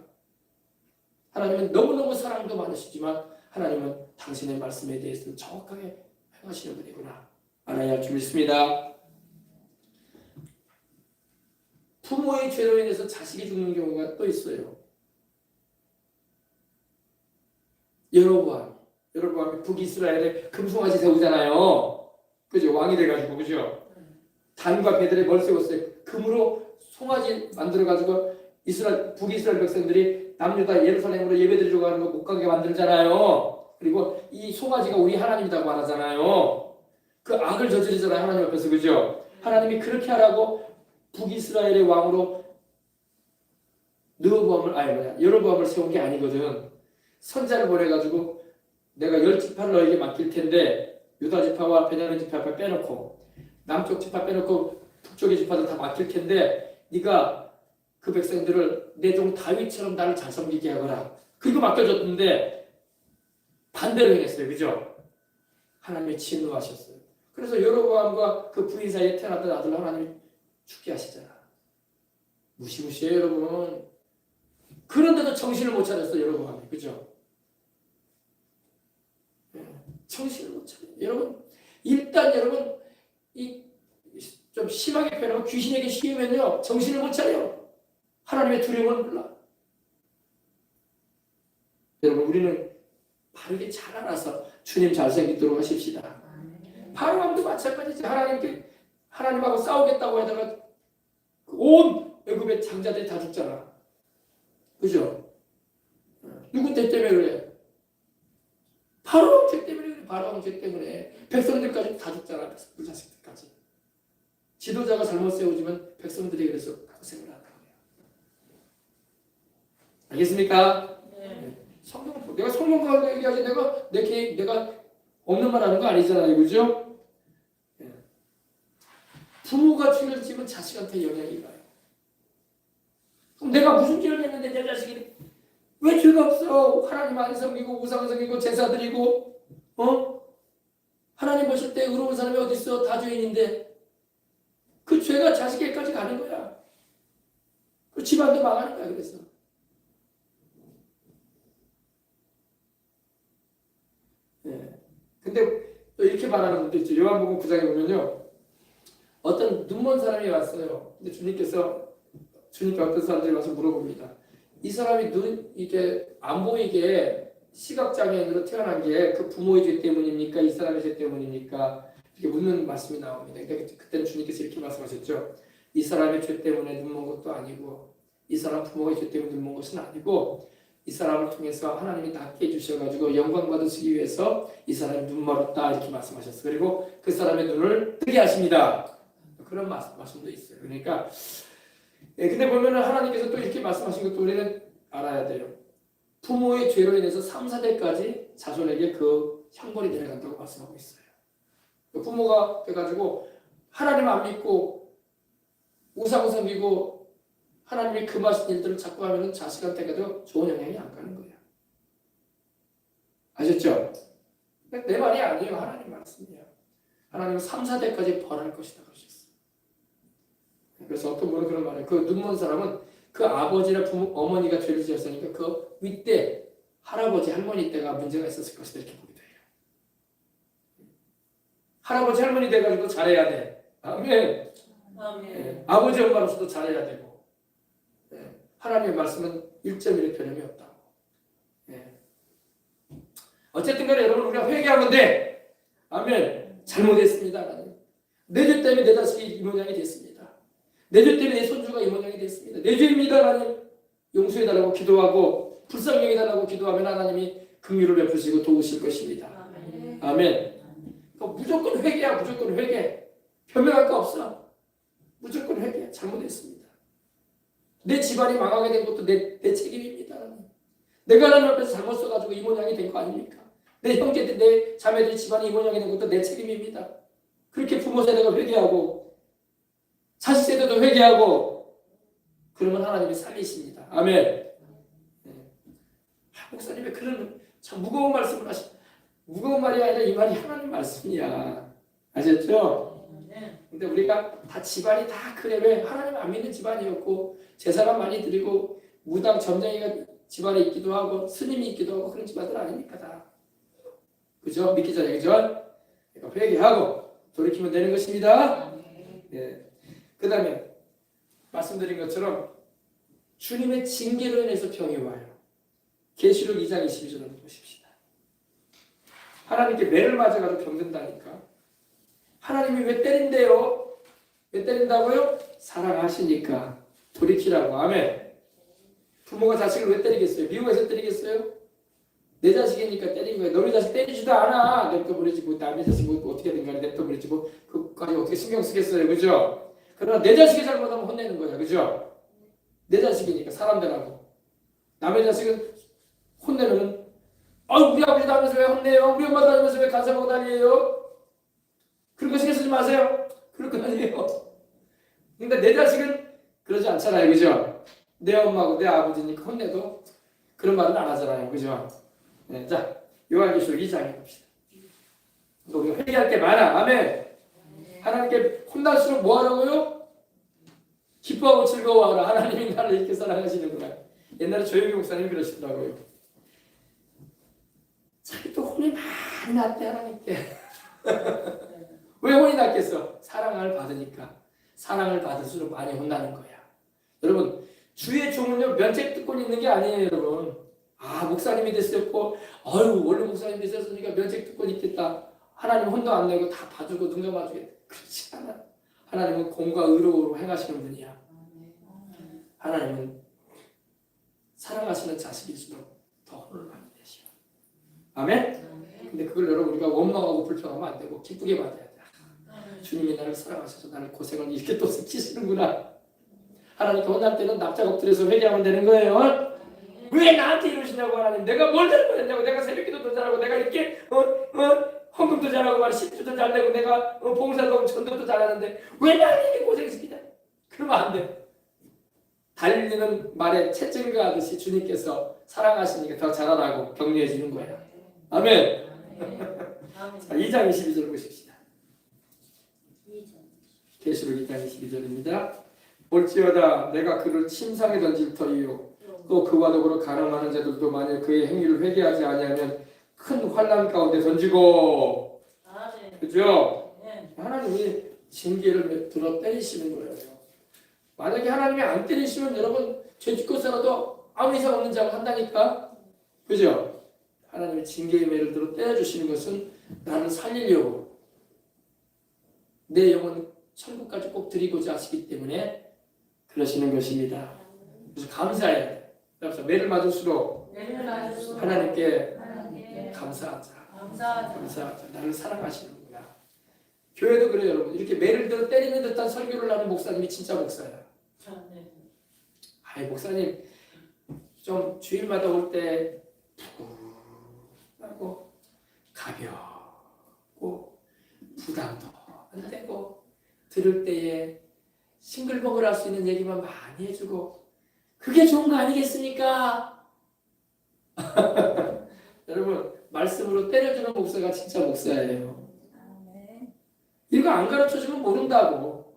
하나님은 너무너무 사랑도 많으시지만 하나님은 당신의 말씀에 대해서 정확하게 행하시는 분이구나 알아야 할 줄 믿습니다. 부모의 죄로 인해서 자식이 죽는 경우가 또 있어요. 여로보암이 북이스라엘에 금송아지 세우잖아요. 그죠? 왕이 돼가지고. 그죠? 단과 배들에 뭘 세웠어요? 금으로 송아지 만들어가지고 북이스라엘 백성들이 남유다 예루살렘으로 예배드리려고 하는 거 못 가게 만들잖아요. 그리고 이 송아지가 우리 하나님이라고 말하잖아요. 그 악을 저지르잖아요. 하나님 앞에서. 그죠? 하나님이 그렇게 하라고 북이스라엘의 왕으로 여로보암을 세운 게 아니거든. 선자를 보내가지고 내가 10지파를 너에게 맡길 텐데 유다 지파와 베냐민 지파 앞에 빼놓고 남쪽 지파 빼놓고 북쪽의 지파들 다 맡길 텐데 네가 그 백성들을 내 종 다윗처럼 나를 잘 섬기게 하거라. 그리고 맡겨줬는데 반대로 행했어요. 그죠? 하나님이 진노하셨어요. 그래서 여로보암과 그 부인 사이에 태어났던 아들을 하나님이 죽게 하시잖아. 무시무시해요 여러분. 그런데도 정신을 못 차렸어요 여로보암이. 그죠? 정신을 못 차려요. 여러분 일단 여러분 좀 심하게 표현하면 귀신에게 시이면요 정신을 못 차려요. 하나님의 두려움을 몰라. 여러분 우리는 바르게 잘 알아서 주님 잘 섬기도록 하십시다. 바로함도 마찬가지지. 하나님하고 싸우겠다고 하다가 온 애굽의 장자들이 다 죽잖아. 그죠? 누구 죄 때문에 그래? 바로왕 죄 때문에 그래. 바로왕 죄 때문에 백성들까지 다 죽잖아. 그 자식들까지. 지도자가 잘못 세워지면 백성들이 그래서 고생을 하는 거예요. 알겠습니까? 네. 내가 성경 가지고 얘기하지 내가 없는 말 하는 거 아니잖아요. 그죠? 네. 부모가 죄를 지으면 자식한테 영향이 가요. 그럼 내가 무슨 죄를 했는데 내 자식이 왜 죄가 없어? 하나님 안 섬기고 우상 섬기고 제사 드리고 하나님 보실 때 의로운 사람이 어디 있어? 다 죄인인데 그 죄가 자식에게까지 가는 거야. 그 집안도 망하는 거야. 그래서 근데 또 이렇게 말하는 분도 있죠. 요한복음 9장에 보면요. 어떤 눈먼 사람이 왔어요. 근데 주님께 어떤 사람들이 와서 물어봅니다. 이 사람이 이게 안 보이게 시각장애인으로 태어난 게 그 부모의 죄 때문입니까? 이 사람의 죄 때문입니까? 이렇게 묻는 말씀이 나옵니다. 그러니까 그때는 주님께서 이렇게 말씀하셨죠. 이 사람의 죄 때문에 눈먼 것도 아니고 이 사람 부모의 죄 때문에 눈먼 것은 아니고 이 사람을 통해서 하나님이 낫게 해주셔가지고 영광 받으시기 위해서 이 사람이 눈 멀었다 이렇게 말씀하셨어요. 그리고 그 사람의 눈을 뜨게 하십니다. 그런 말씀도 있어요. 그러니까 근데 보면은 하나님께서 또 이렇게 말씀하신 것도 우리는 알아야 돼요. 부모의 죄로 인해서 3, 4대까지 자손에게 그 형벌이 내려간다고 말씀하고 있어요. 부모가 돼가지고 하나님 안 믿고 우상 섬기고 하나님이 금하신 일들을 자꾸 하면 자식한테도 좋은 영향이 안 가는 거예요. 아셨죠? 내 말이 아니에요. 하나님 말씀이에요. 하나님은 3, 4대까지 벌할 것이다 그러셨어요. 그래서 어떤 분은 그런 말을 해요. 그 눈먼 사람은 그 아버지나 부모, 어머니가 죄를 지었으니까 그 윗대 할아버지 할머니 때가 문제가 있었을 것이다 이렇게 보기도 해요. 할아버지 할머니 돼가지고 잘해야 돼. 아멘. 예, 아버지 엄마로서도 잘해야 되고 예, 하나님의 말씀은 1.1의 변함이 없다고. 예. 어쨌든 간에 여러분 우리가 회개하면 돼. 아멘. 잘못했습니다. 하나님. 내 죄 때문에 내 자식이 이 모양이 됐습니다. 내 죄 때문에 내 손주가 이 모양이 됐습니다. 내 죄입니다. 하나님. 용서해달라고 기도하고 불쌍히 여겨달라고 기도하면 하나님이 긍휼을 베푸시고 도우실 것입니다. 아멘. 무조건 회개야. 무조건 회개. 변명할 거 없어. 무조건 회개. 잘못했습니다. 내 집안이 망하게 된 것도 내 책임입니다. 내가 하나님 앞에서 잘못 써가지고 이 모양이 된 거 아닙니까? 내 형제들, 내 자매들 집안이 이 모양이 된 것도 내 책임입니다. 그렇게 부모 세대가 회개하고 자식 세대도 회개하고 그러면 하나님이 살리십니다. 아멘. 목사님의 그런 참 무거운 말씀을 무거운 말이 아니라 이 말이 하나님 말씀이야. 아셨죠? 근데 우리가 다 집안이 다 그래. 왜? 하나님 안 믿는 집안이었고 제사만 많이 드리고 무당 점쟁이가 집안에 있기도 하고 스님이 있기도 하고 그런 집안들 아닙니까 다. 그죠? 믿기 전에 그죠? 회개하고 돌이키면 되는 것입니다. 네. 그 다음에 말씀드린 것처럼 주님의 징계로 인해서 병이 와요. 계시록 2장 22절을 보십시다. 하나님께 매를 맞아가지고 병든다니까. 하나님이 왜 때린대요? 왜 때린다고요? 사랑하시니까 돌이키라고. 아멘. 부모가 자식을 왜 때리겠어요? 미워해서 때리겠어요? 내 자식이니까 때린 거예요. 너희 자식 때리지도 않아. 냅둬버리지 뭐 남의 자식 뭐 어떻게 된 간에 냅둬버리지 뭐 그까지 어떻게 신경 쓰겠어요. 그죠? 그러나 내 자식이 잘못하면 혼내는 거야. 그죠? 내 자식이니까 사람들하고. 남의 자식은 혼내면은 우리 아버지도 하면서 왜 혼내요? 우리 엄마도 하면서 왜 간섭하고 다니에요? 그런 거 신경 쓰지 마세요. 그럴 거 아니에요. 근데 내 자식은 그러지 않잖아요. 그죠? 내 엄마하고 내 아버지니까 혼내도 그런 말은 안 하잖아요. 그죠? 네, 자, 요한계시록 2장에 봅시다. 우리가 회개할 게 많아. 아멘. 하나님께 혼날수록 뭐 하라고요? 기뻐하고 즐거워하라. 하나님이 나를 이렇게 사랑하시는구나. 옛날에 조영기 목사님이 그러시더라고요. 자기 또 혼이 많이 났대 하나님께. 왜 혼이 났겠어? 사랑을 받으니까. 사랑을 받을수록 많이 혼나는 거야. 여러분 주의 종은요 면책 특권이 있는 게 아니에요. 여러분 목사님이 됐었고 원래 목사님이 됐었으니까 면책 특권이 있겠다. 하나님 혼도 안 내고 다 봐주고 눈 감아주겠다. 그렇지 않아. 하나님은 공과 의로로 행하시는 분이야. 하나님은 사랑하시는 자식일수록 더 혼을 많이 내셔. 아멘? 근데 그걸 여러분 우리가 원망하고 불평하면 안 되고 기쁘게 받아야 돼. 주님이 나를 사랑하셔서 나를 고생을 이렇게 또 시키시는구나. 하나님께 혼날 때는 납작 엎드려서 회개하면 되는 거예요. 왜 나한테 이러시냐고. 하나님 내가 뭘 잘못했냐고. 내가 새벽기도도 잘하고 내가 이렇게 헌금도 잘하고 말 10주도 잘 내고 내가 봉사도 전도도 잘하는데 왜 나를 이렇게 고생시키냐. 그러면 안 돼. 달리는 말에 채증가 하듯이 주님께서 사랑하시니까 더 잘하라고 격려해 주는 거야. 아멘. 자, 2장 22절 보십시다. 계시록 2장 22절입니다. 볼지어다 내가 그를 침상에 던질 터이요 또 그와 더불어 가늠하는 자들도 만일 그의 행위를 회개하지 아니하면 큰 환난 가운데 던지고. 그죠? 하나님이 징계를 들어 때리시는 거예요. 만약에 하나님이 안 때리시면 여러분 죄 짓고서라도 아무 이상 없는 자고 한다니까. 그죠? 하나님이 징계의 매를 들어 때려주시는 것은 나를 살리려고 내 영혼 천국까지 꼭 드리고자 하시기 때문에 그러시는 것입니다. 그래서 감사해야 돼. 그래서 매를 맞을수록 하나님께 감사하자. 감사하자. 나를 사랑하시는구나. 교회도 그래요, 여러분. 이렇게 매를 들어 때리는 듯한 설교를 하는 목사님이 진짜 목사야. 목사님 좀 주일마다 올 때 푸근하고 가볍고 부담도 안 되고 들을 때에 싱글벙글 할 수 있는 얘기만 많이 해주고 그게 좋은 거 아니겠습니까? 여러분 말씀으로 때려주는 목사가 진짜 목사예요. 이거 안 가르쳐주면 모른다고.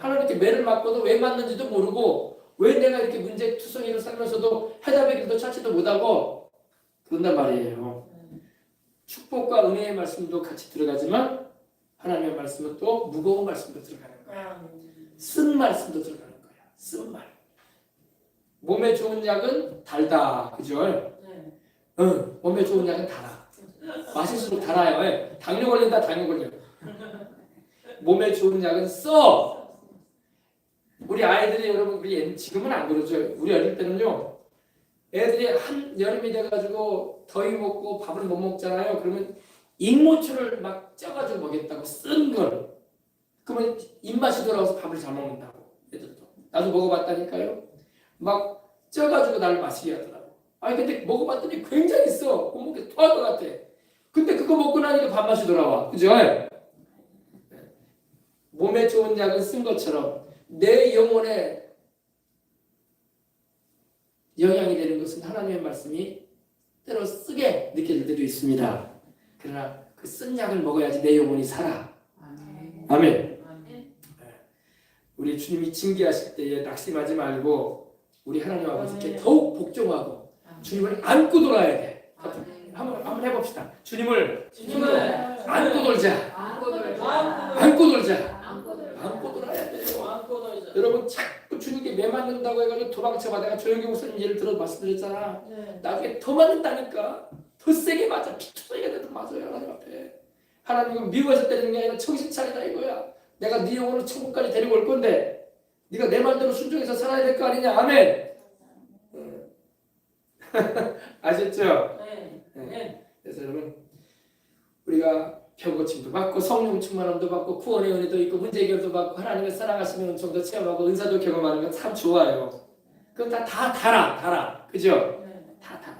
하나님께 매를 맞고도 왜 맞는지도 모르고 왜 내가 이렇게 문제투성이로 살면서도 해답의 길도 찾지도 못하고 그런단 말이에요. 축복과 은혜의 말씀도 같이 들어가지만 하나님의 말씀은 또 무거운 말씀도 들어가는 거야. 쓴 말씀도 들어가는 거야. 쓴 말. 몸에 좋은 약은 달다. 그죠? 응. 몸에 좋은 약은 달아. 마실수록 달아요. 예. 당뇨 걸린다. 당뇨 걸려. 몸에 좋은 약은 써. 우리 아이들이 여러분 우리 지금은 안 그러죠. 우리 어릴 때는요. 애들이 한 여름이 돼가지고 더위 먹고 밥을 못 먹잖아요. 그러면 익모초를 막 쪄가지고 먹였다고 쓴 걸. 그러면 입맛이 돌아와서 밥을 잘 먹는다고. 애들도. 나도 먹어봤다니까요. 막 쪄가지고 나를 마시게 하더라고. 아니 근데 먹어봤더니 굉장히 써. 못 먹게 토할 것 같아. 근데 그거 먹고 나니까 밥맛이 돌아와. 그죠? 몸에 좋은 약은 쓴 것처럼 내 영혼에 영향이 되는 것은 하나님의 말씀이 때로 쓰게 느껴질 때도 있습니다. 그러나 그 쓴 약을 먹어야지 내 영혼이 살아. 아멘. 우리 주님이 징계하실 때에 낙심하지 말고 우리 하나님 아버지께 더욱 복종하고 주님을 안고 돌아야 돼. 한번 해봅시다. 주님을 안고 돌자. 안고 돌자. 안고 돌아야 돼요. 여러분 자꾸 주님께 매 맞는다고 해가지고 도망쳐봐. 내가 조영기 목사님 예를 들어 말씀드렸잖아. 나중에 더 맞는다니까. 더 세게 맞아. 피투성이가 돼도 맞아요. 하나님 앞에. 하나님은 미워서 때리는 게 아니라 정신 차리다 이거야. 내가 네 영혼을 천국까지 데리고 올 건데 네가 내 말대로 순종해서 살아야 될 거 아니냐. 아멘. 아셨죠? 네. 그래서 여러분 우리가 병고침도 받고 성령 충만함도 받고 구원의 은혜도 있고 문제 해결도 받고 하나님의 사랑하시는 은총도 체험하고 은사도 경험하는 건 참 좋아요. 그건 다 달아. 그죠? 다 달아.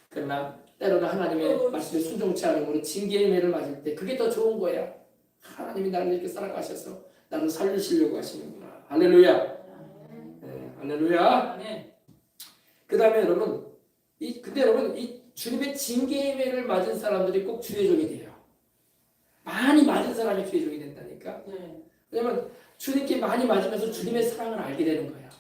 그러나 때로는 하나님의 말씀에 순종치 않음으로 징계의 매를 맞을 때 그게 더 좋은 거야. 하나님이 나를 이렇게 사랑하셔서 나를 살리시려고 하시는구나. 할렐루야. 네, 할렐루야. 그 다음에 여러분 근데 여러분 이 주님의 징계의 매를 맞은 사람들이 꼭 주의 종이 돼요. 많이 맞은 사람이 주의 종이 된다니까. 왜냐면 주님께 많이 맞으면서 주님의 사랑을 알게 되는 거야.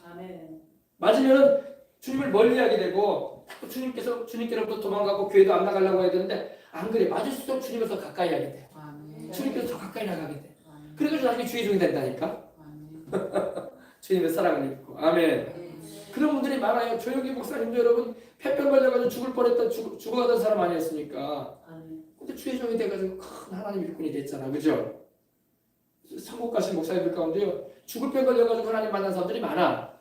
맞으면 주님을 멀리하게 되고 주님께로부터 도망가고 교회도 안 나가려고 해야 되는데 안 그래. 맞을수록 주님에서 가까이 하게 돼. 주님께서 더 가까이 나가게 돼. 그래서 나중에 주의 종이 된다니까. 주님의 사랑을 입고. 아멘. 그런 분들이 많아요. 조영기 목사님도 여러분 폐병 걸려가지고 죽을 뻔했던 죽어가던 사람 아니었습니까? 근데 주의 종이 돼가지고 큰 하나님 일꾼이 됐잖아. 그죠? 천국 가신 목사님들 가운데요. 죽을 병 걸려가지고 하나님 만난 사람들이 많아.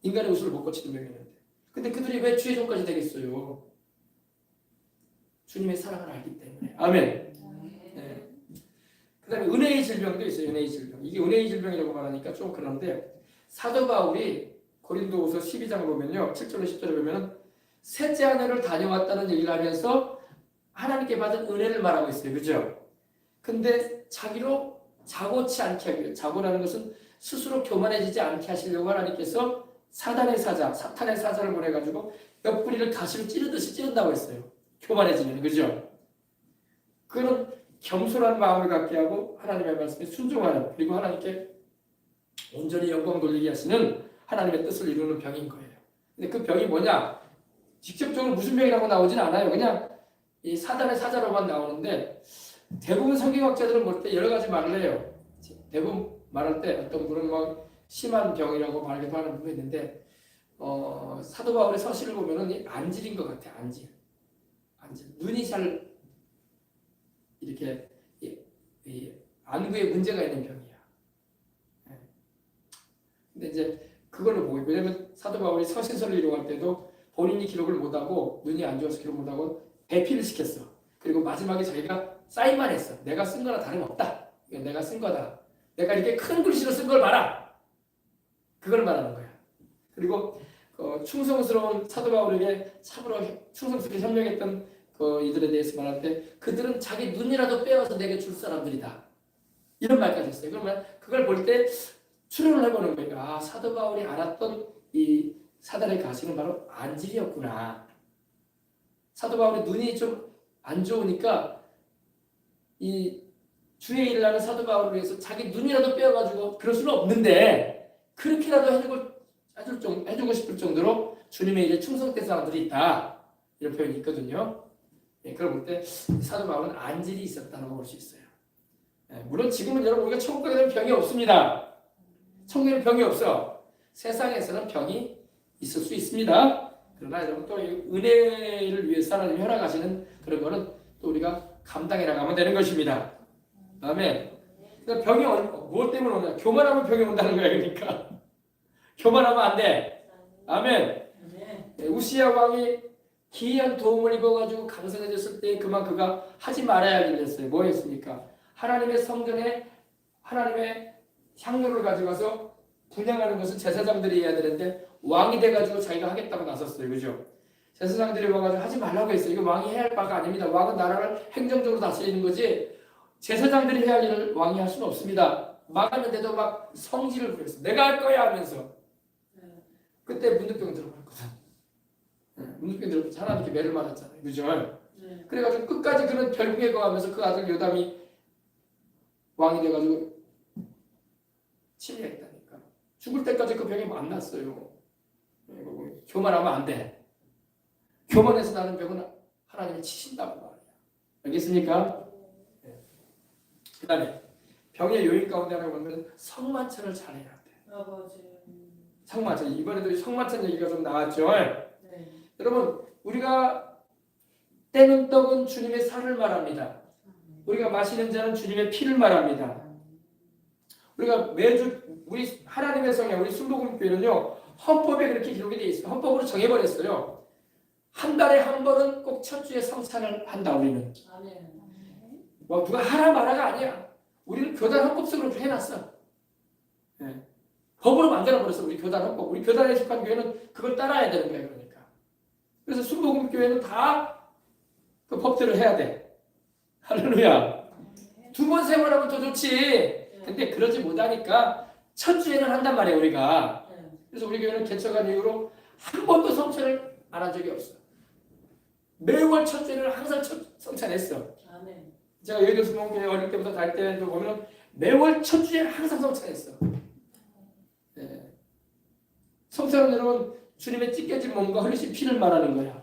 인간의 우수를 못 고치는 병이었는데. 근데 그들이 왜 주의 종까지 되겠어요? 주님의 사랑을 알기 때문에. 아멘. 네. 그 다음에 은혜의 질병도 있어요. 은혜의 질병. 이게 은혜의 질병이라고 말하니까 좀 그런데 사도 바울이 고린도후서 12장을 보면요. 7절로 10절을 보면 셋째 하늘을 다녀왔다는 얘기를 하면서 하나님께 받은 은혜를 말하고 있어요. 그죠? 근데 자기로 자고치 않게 하기로. 자고라는 것은 스스로 교만해지지 않게 하시려고 하나님께서 사탄의 사자를 보내가지고 옆구리를 가시로 찌르듯이 찌른다고 했어요. 교만해지면. 그죠? 그런 겸손한 마음을 갖게 하고 하나님의 말씀에 순종하는, 그리고 하나님께 온전히 영광 돌리게 하시는 하나님의 뜻을 이루는 병인 거예요. 근데 그 병이 뭐냐? 직접적으로 무슨 병이라고 나오진 않아요. 그냥 이 사단의 사자로만 나오는데 대부분 성경학자들은 볼 때 여러 가지 말을 해요. 대부분 말할 때 어떤 분은 막 심한 병이라고 말하기도 하는 부분이 있는데 사도 바울의 서신을 보면은 안질인 것 같아. 안질. 눈이 잘 이렇게 이 안구에 문제가 있는 병이야. 근데 이제 그걸로 보고, 왜냐면 사도 바울이 서신서를 이루어갈 때도 본인이 기록을 못하고 눈이 안 좋아서 기록 못하고 배필을 시켰어. 그리고 마지막에 자기가 사인만 했어. 내가 쓴 거나 다름없다. 이건 내가 쓴 거다. 내가 이렇게 큰 글씨로 쓴 걸 봐라. 그걸 말하는 거야. 그리고 충성스러운 사도 바울에게 참으로 충성스럽게 협력했던 이들에 대해서 말할 때 그들은 자기 눈이라도 빼앗아 내게 줄 사람들이다. 이런 말까지 했어요. 그러면 그걸 볼 때 추론을 해보는 거예요. 아, 사도 바울이 알았던 이 사단의 가시는 바로 안질이었구나. 사도 바울이 눈이 좀 안 좋으니까 이 주의 일을 하는 사도 바울을 위해서 자기 눈이라도 빼어가지고 그럴 수는 없는데 그렇게라도 해주고 싶을 정도로 주님의 일에 충성된 사람들이 있다. 이런 표현이 있거든요. 그걸 볼 때 사도 바울은 안질이 있었다고 볼 수 있어요. 물론 지금은 여러분 우리가 천국 가게 되면 병이 없습니다. 천국에는 병이 없어. 세상에서는 병이 있을 수 있습니다. 그러나 여러분 또 은혜를 위해서 하나님이 허락하시는 그런 거는 또 우리가 감당해 나가면 되는 것입니다. 아멘. 그러니까 병이 무엇 때문에 오냐? 교만하면 병이 온다는 거야. 그러니까 교만하면 안 돼. 아멘. 우시야 왕이 기이한 도움을 입어가지고 강성해졌을 때 그만 그가 하지 말아야 할 일을 했어요. 뭐 했습니까? 하나님의 성전에 하나님의 향료를 가져가서 분향하는 것은 제사장들이 해야 되는데 왕이 돼가지고 자기가 하겠다고 나섰어요. 그죠? 제사장들이 와가지고 하지 말라고 했어요. 이거 왕이 해야 할 바가 아닙니다. 왕은 나라를 행정적으로 다스리는 거지 제사장들이 해야 할 일을 왕이 할 수는 없습니다. 막았는데도 막 성질을 부렸어. 내가 할 거야 하면서. 그때 문득병 들어갔거든. 문득병 들어가서 하나님께 매를 맞았잖아요. 그죠? 그래가지고 끝까지 그런 결국에 거하면서 그 아들 요담이 왕이 돼가지고 침례했다니까. 죽을 때까지 그 병이 만났어요. 교만하면 안 돼. 교만해서 나는 병은 하나님이 치신다고 말이야. 알겠습니까? 그 다음에 병의 요인 가운데 하나 보면 성만찬을 잘해야 돼. 성만찬. 이번에도 성만찬 얘기가 좀 나왔죠. 네. 여러분 우리가 떼는 떡은 주님의 살을 말합니다. 우리가 마시는 잔은 주님의 피를 말합니다. 우리가 매주 우리 하나님의 성령 우리 순복음교회는요 헌법에 그렇게 기록이 되어 있어요. 헌법으로 정해버렸어요. 한 달에 한 번은 꼭 첫 주에 성찬을 한다 우리는. 뭐 누가 하라 마라가 아니야. 우리는 교단 헌법석으로 해놨어. 네. 법으로 만들어버렸어 우리 교단 헌법. 우리 교단에 속한 교회는 그걸 따라야 되는 거예요. 그러니까. 그래서 순복음교회는 다 그 법대로 해야 돼. 할렐루야. 두 번 세 번 하면 더 좋지. 근데 그러지 못하니까 첫 주에는 한단 말이에요 우리가. 그래서 우리 교회는 개척한 이후로 한 번도 성찬을 안 한 적이 없어. 매월 첫 주에는 항상 성찬했어. 제가 여의도 순복음교회 어릴 때부터 다닐 때도 보면 매월 첫 주에는 항상 성찬했어. 네. 성찬은 여러분 주님의 찢겨진 몸과 흘리신 피를 말하는 거야.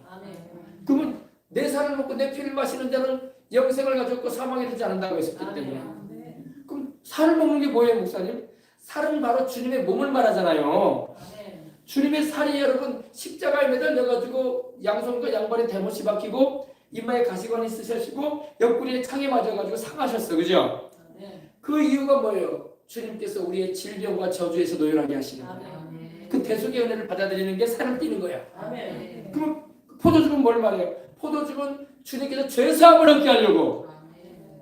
그러면 내 살을 먹고 내 피를 마시는 자는 영생을 가졌고 사망에 들지 않는다고 했었기 때문에. 그럼 살을 먹는 게 뭐예요 목사님? 살은 바로 주님의 몸을 말하잖아요. 주님의 살이 여러분 십자가에 매달려가지고 양손과 양발에 대못이 박히고 이마에 가시관이 쓰셔지고 옆구리에 창에 맞아가지고 상하셨어. 그죠? 그 이유가 뭐예요? 주님께서 우리의 질병과 저주에서 노열하게 하시는 거예요. 그 대속의 은혜를 받아들이는 게 살을 띠는 거야. 그럼 포도주는 뭘 말해요? 포도주는 주님께서 죄사함을 얻게 하려고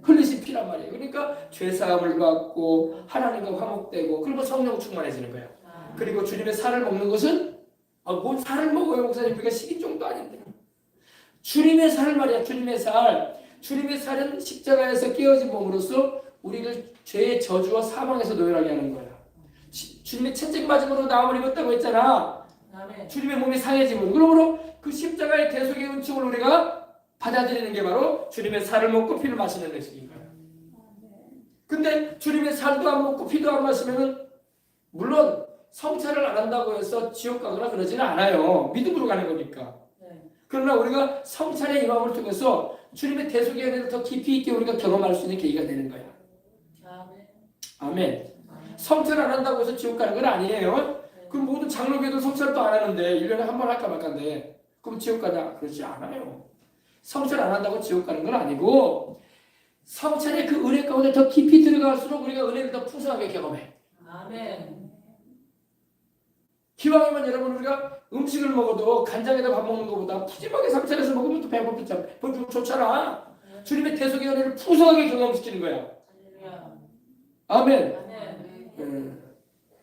흘리신 피란 말이에요. 그러니까 죄사함을 받고 하나님과 화목되고 그리고 성령 충만해지는 거예요. 그리고 주님의 살을 먹는 것은 뭔 살을 먹어요 목사님? 그게 식인종도 아닌데 주님의 살 말이야. 주님의 살. 주님의 살은 십자가에서 깨어진 몸으로써 우리를 죄의 저주와 사망에서 노열하게 하는 거야. 주님의 채찍 맞음으로 나음을 입었다고 했잖아. 주님의 몸이 상해짐으로. 그러므로 그 십자가의 대속의 은총을 우리가 받아들이는 게 바로 주님의 살을 먹고 피를 마시는 것인 거예요. 근데 주님의 살도 안 먹고 피도 안 마시면은 물론 성찬을 안 한다고 해서 지옥 가거나 그러지는 않아요. 믿음으로 가는 거니까. 그러나 우리가 성찬의 임함을 통해서 주님의 대속의 은혜를 더 깊이 있게 우리가 경험할 수 있는 계기가 되는 거야. 아멘. 성찬 안 한다고 해서 지옥 가는 건 아니에요. 그럼 모든 장로교도 성찬도 안 하는데 1년에 한 번 할까 말까인데 그럼 지옥 가냐? 그렇지 않아요. 성찬 안 한다고 지옥 가는 건 아니고 성찬의 그 은혜 가운데 더 깊이 들어갈수록 우리가 은혜를 더 풍성하게 경험해. 아멘. 기왕이면 여러분 우리가 음식을 먹어도 간장에다 밥 먹는 것보다 푸짐하게 성찬에서 먹으면 또 배고프면 좋잖아. 주님의 대속의 은혜를 풍성하게 경험시키는 거야. 아멘.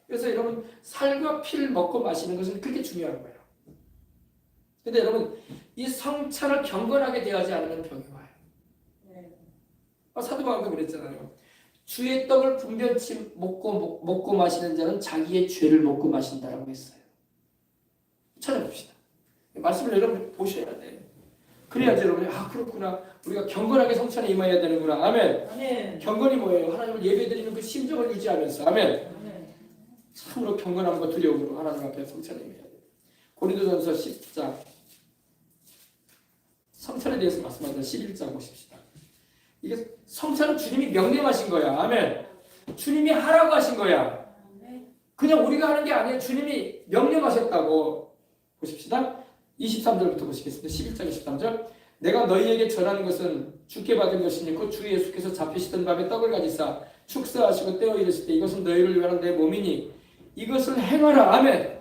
그래서 여러분 살과 피를 먹고 마시는 것은 그렇게 중요한 거예요. 근데 여러분 이 성찬을 경건하게 대하지 않으면 병이 와요. 사도 바울도 그랬잖아요. 주의 떡을 분변치 먹고 마시는 자는 자기의 죄를 먹고 마신다라고 했어요. 찾아봅시다. 말씀을 여러분 보셔야 돼. 그래야지 여러분이 그렇구나. 우리가 경건하게 성찬에 임해야 되는구나. 아멘. 아멘. 경건이 뭐예요? 하나님을 예배드리는 그 심정을 유지하면서 아멘. 아멘. 참으로 경건함과 두려움으로 하나님 앞에 성찬에 임해야 돼요. 고린도전서 10장 성찬에 대해서 말씀하던 11장 보십시다. 이게 성찬은 주님이 명령하신 거야. 아멘. 주님이 하라고 하신 거야. 그냥 우리가 하는 게 아니에요. 주님이 명령하셨다고. 보십시다. 23절부터 보시겠습니다. 11장 23절. 내가 너희에게 전하는 것은 주께 받은 것이니 곧 주 예수께서 잡히시던 밤에 떡을 가지사 축사하시고 떼어 이르실 때 이것은 너희를 위한 내 몸이니 이것을 행하라. 아멘.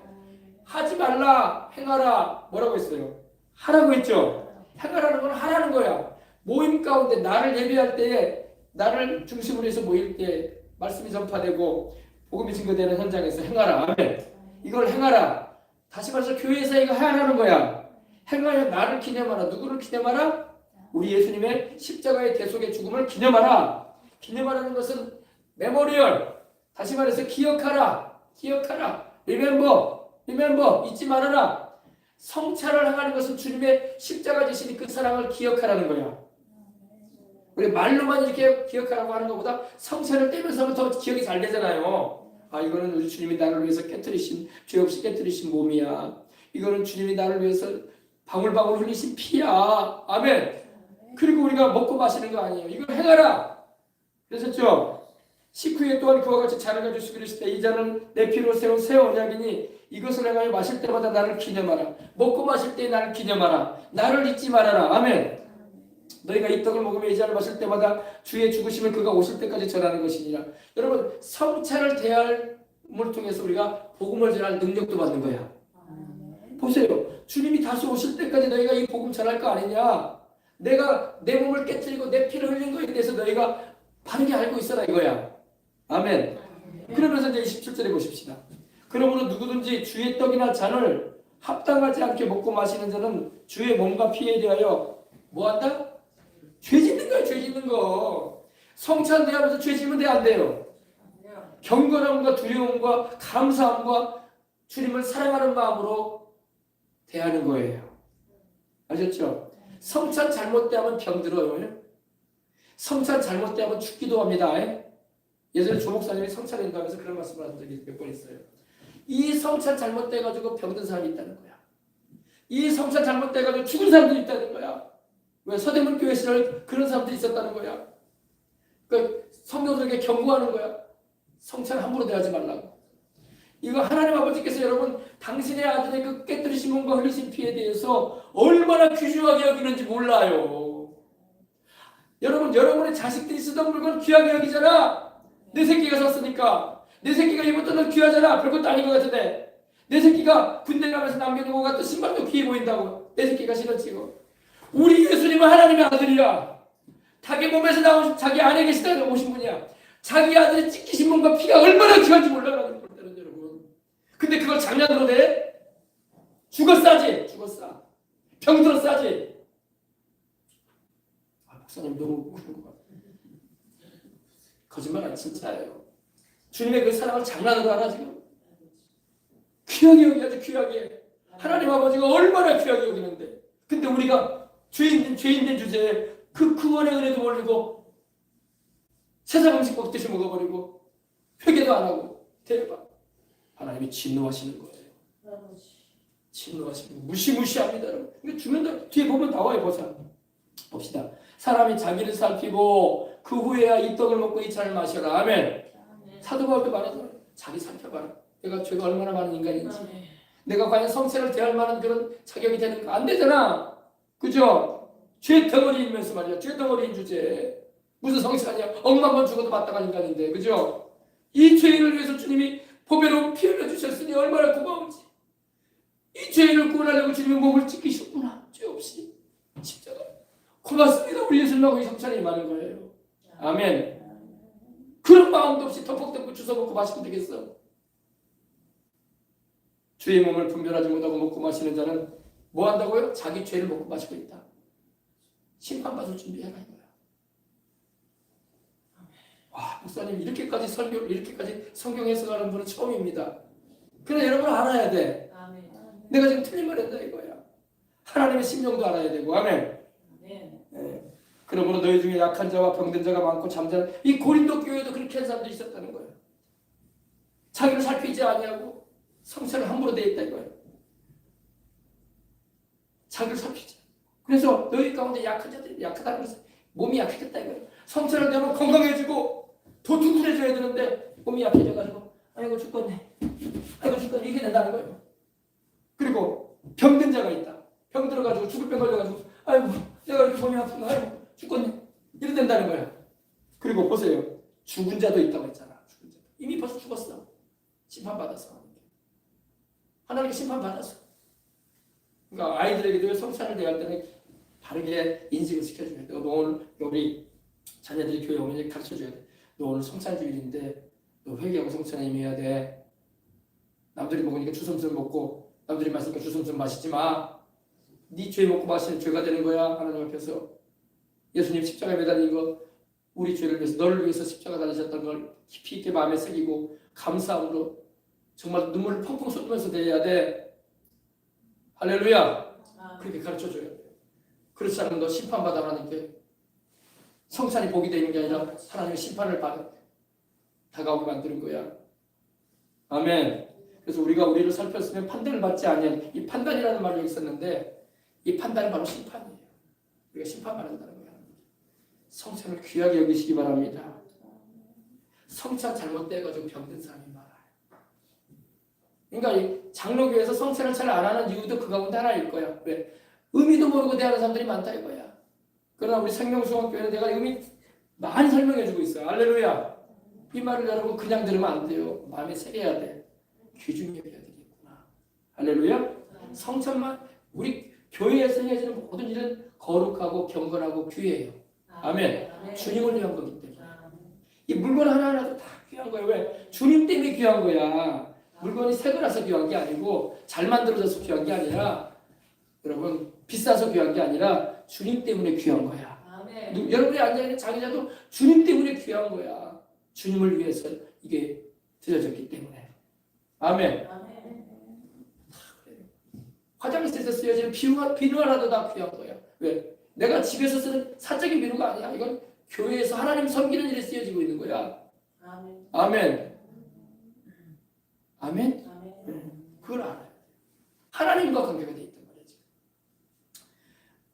하지 말라. 행하라. 뭐라고 했어요? 하라고 했죠. 행하라는 건 하라는 거야. 모임 가운데 나를 예배할 때에 나를 중심으로 해서 모일 때 말씀이 전파되고 복음이 증거되는 현장에서 행하라. 아멘. 이걸 행하라. 다시 말해서 교회에서 이거 하라는 거야. 행하여 나를 기념하라. 누구를 기념하라? 우리 예수님의 십자가의 대속의 죽음을 기념하라. 기념하라는 것은 메모리얼. 다시 말해서 기억하라. 기억하라. 리멤버. 잊지 말아라. 성찬을 행하는 것은 주님의 십자가 지신 그 사랑을 기억하라는 거야. 우리 말로만 이렇게 기억하라고 하는 것보다 성찬을 떼면서 하면 더 기억이 잘 되잖아요. 이거는 우리 주님이 나를 위해서 깨뜨리신, 죄 없이 깨뜨리신 몸이야. 이거는 주님이 나를 위해서 방울방울 흘리신 피야. 아멘. 그리고 우리가 먹고 마시는 거 아니에요. 이걸 행하라. 그러셨죠? 19회 또한 그와 같이 잔을 가지고 이르실 때 이 잔은 내 피로 세운 새 언약이니 이것을 행하여 마실 때마다 나를 기념하라. 먹고 마실 때 나를 기념하라. 나를 잊지 말아라. 아멘. 너희가 이 떡을 먹으며 이 잔을 마실 때마다 주의 죽으심을 그가 오실 때까지 전하는 것이니라. 여러분 성찬을 대할을 통해서 우리가 복음을 전할 능력도 받는 거야. 보세요. 주님이 다시 오실 때까지 너희가 이 복음 전할 거 아니냐. 내가 내 몸을 깨뜨리고 내 피를 흘린 거에 대해서 너희가 바르게 알고 있어라 이거야. 아멘. 그러면서 이제 27절에 보십시다. 그러므로 누구든지 주의 떡이나 잔을 합당하지 않게 먹고 마시는 자는 주의 몸과 피에 대하여 뭐한다? 죄 짓는 거야. 죄 짓는 거. 성찬 대하면서 죄 짓면 돼 안 돼요? 경건함과 두려움과 감사함과 주님을 사랑하는 마음으로 대하는 거예요. 아셨죠? 성찬 잘못되면 병들어요. 성찬 잘못되면 죽기도 합니다. 예전에 조목사님이 성찬 인도하면서 그런 말씀을 한 적이 몇 번 있어요. 이 성찬 잘못돼가지고 병든 사람이 있다는 거야. 이 성찬 잘못돼가지고 죽은 사람들이 있다는 거야. 왜? 서대문 교회 시절 그런 사람들이 있었다는 거야. 그러니까 성도들에게 경고하는 거야. 성찬 함부로 대하지 말라고. 이거 하나님 아버지께서 여러분 당신의 아들의 그 깨뜨리신 몸과 흘리신 피에 대해서 얼마나 귀중하게 여기는지 몰라요. 여러분 여러분의 자식들이 쓰던 물건 귀하게 여기잖아. 내 새끼가 샀으니까. 내 새끼가 입었던 건 귀하잖아. 별것도 아닌 것 같은데. 내 새끼가 군대 가면서 남겨두고 갔던 신발도 귀해 보인다고. 내 새끼가 신었지고. 우리 예수님은 하나님의 아들이야. 자기 몸에서 나온 자기 안에 계시다 오신 분이야. 자기 아들의 찢기신 몸과 피가 얼마나 귀한지 몰라가지고 그렇다는 여러분. 근데 그걸 장난으로 내? 죽었싸지. 죽었싸. 병들어 싸지. 목사님 너무 그런 것 같아요. 거짓말 아니 진짜예요. 주님의 그 사랑을 장난으로 하나 지금? 귀하게 여기야지 귀하게. 하나님 아버지가 얼마나 귀하게 여기는데. 근데 우리가 죄인 된 주제에 그 구원의 은혜도 모르고 세상 음식 먹듯이 먹어버리고 회개도 안 하고. 대박. 하나님이 진노하시는 거예요. 진노하시는 거. 무시무시합니다. 여러분. 이거 주면 뒤에 보면 나와요. 봅시다. 사람이 자기를 살피고 그 후에야 이 떡을 먹고 이 잔을 마셔라. 아멘. 사도 바울도 말하잖아요. 자기 살펴봐라. 내가 죄가 얼마나 많은 인간인지. 내가 과연 성찬을 대할 만한 그런 자격이 되는가? 안 되잖아. 그죠? 죄 덩어리이면서 말이야. 죄 덩어리인 주제에 무슨 성찬이야? 억만 번 죽어도 마땅한 인간인데. 그죠? 이 죄인을 위해서 주님이 보배로 피 흘려주셨으니 얼마나 고마운지. 이 죄인을 구원하려고 주님이 몸을 찢기셨구나. 죄 없이. 십자가. 고맙습니다. 우리 예수님하고 이 성찬이 많은 거예요. 아멘. 그런 마음도 없이 덮먹덮고 주워 먹고 마시면 되겠어. 주의 몸을 분별하지 못하고 먹고 마시는 자는 뭐 한다고요? 자기 죄를 먹고 마시고 있다. 심판받을 준비해라 이거야. 와, 목사님 이렇게까지 성경 해석하는 분은 처음입니다. 그래 여러분 알아야 돼. 내가 지금 틀린 말 했다 이거야. 하나님의 심정도 알아야 되고. 아멘. 그러므로 너희 중에 약한 자와 병든 자가 많고 잠자는 이 고린도 교회도 그렇게 한 사람들이 있었다는 거예요. 자기를 살피지 아니하고 성찬을 함부로 대했다 이거예요. 자기를 살피지. 그래서 너희 가운데 약한 자들이 약하다는 것은 몸이 약해졌다 이거예요. 성찬을 되면 건강해지고 더 튼튼해져야 되는데 몸이 약해져가지고 아이고 죽겠네. 아이고 죽겠네. 이게 된다는 거예요. 그리고 병든 자가 있다. 병 들어가지고 죽을 병 걸려가지고 아이고 내가 이렇게 몸이 아픈가 아이고 죽겠네. 이래 된다는 거야. 그리고 보세요. 죽은 자도 있다고 했잖아. 죽은 자. 이미 벌써 죽었어. 심판받았어. 하나님께 심판받았어. 그러니까 아이들에게도 성찬을 대할 때는 바르게 인식을 시켜줘야 돼. 너 오늘 우리 자녀들이 교회 오면 가르쳐줘야 돼. 너 오늘 성찬주일인데 너 회개하고 성찬에 임해야 돼. 남들이 먹으니까 주섬주섬 먹고 남들이 마시니까 주섬주섬 마시지 마. 네 죄 먹고 마시는 죄가 되는 거야. 하나님 앞에서. 예수님 십자가에 매달린 거 우리 죄를 위해서 너를 위해서 십자가 달리셨던 걸 깊이 있게 마음에 새기고 감사함으로 정말 눈물을 펑펑 쏟으면서 대해야 돼. 할렐루야. 그렇게 가르쳐줘야 돼. 그렇지 않으면 너 심판받아 하나님께 성찬이 복이 되는 게 아니라 하나님의 심판을 다가오게 만드는 거야. 아멘. 그래서 우리가 우리를 살폈으면 판단을 받지 아니한 이 판단이라는 말이 있었는데 이 판단은 바로 심판이에요. 우리가 심판받는다는 거야. 성찬을 귀하게 여기시기 바랍니다. 성찬 잘못돼가지고 병든 사람이 많아요. 그러니까 이 장로교에서 성찬을 잘 안 하는 이유도 그 가운데 하나일 거야. 왜? 의미도 모르고 대하는 사람들이 많다 이거야. 그러나 우리 생명수강교회는 내가 의미 많이 설명해주고 있어요. 할렐루야. 이 말을 여러분 그냥 들으면 안 돼요. 마음에 새겨야 돼. 귀중히 여겨야 되겠구나. 할렐루야. 성찬만 우리 교회에서 해지는 모든 일은 거룩하고 경건하고 귀해요. 아멘. 주님을 위한 거기 때문에. 이 물건 하나하나도 다 귀한 거예요. 왜? 주님 때문에 귀한 거야. 물건이 새 거라서 귀한 게 아니고 잘 만들어져서 귀한 게 아니라 여러분 비싸서 귀한 게 아니라 주님 때문에 귀한 거야. 여러분이 앉아있는 자기자도 주님 때문에 귀한 거야. 주님을 위해서 이게 드려졌기 때문에. 아멘. 화장실에서 쓰여지는 비누 하나도 다 귀한 거야. 왜? 내가 집에서 쓰는 사적인 비누가 아니야. 이건 교회에서 하나님 섬기는 일에 쓰여지고 있는 거야. 아멘. 아멘. 그걸 알아요. 하나님과 관계가 돼 있단 말이지.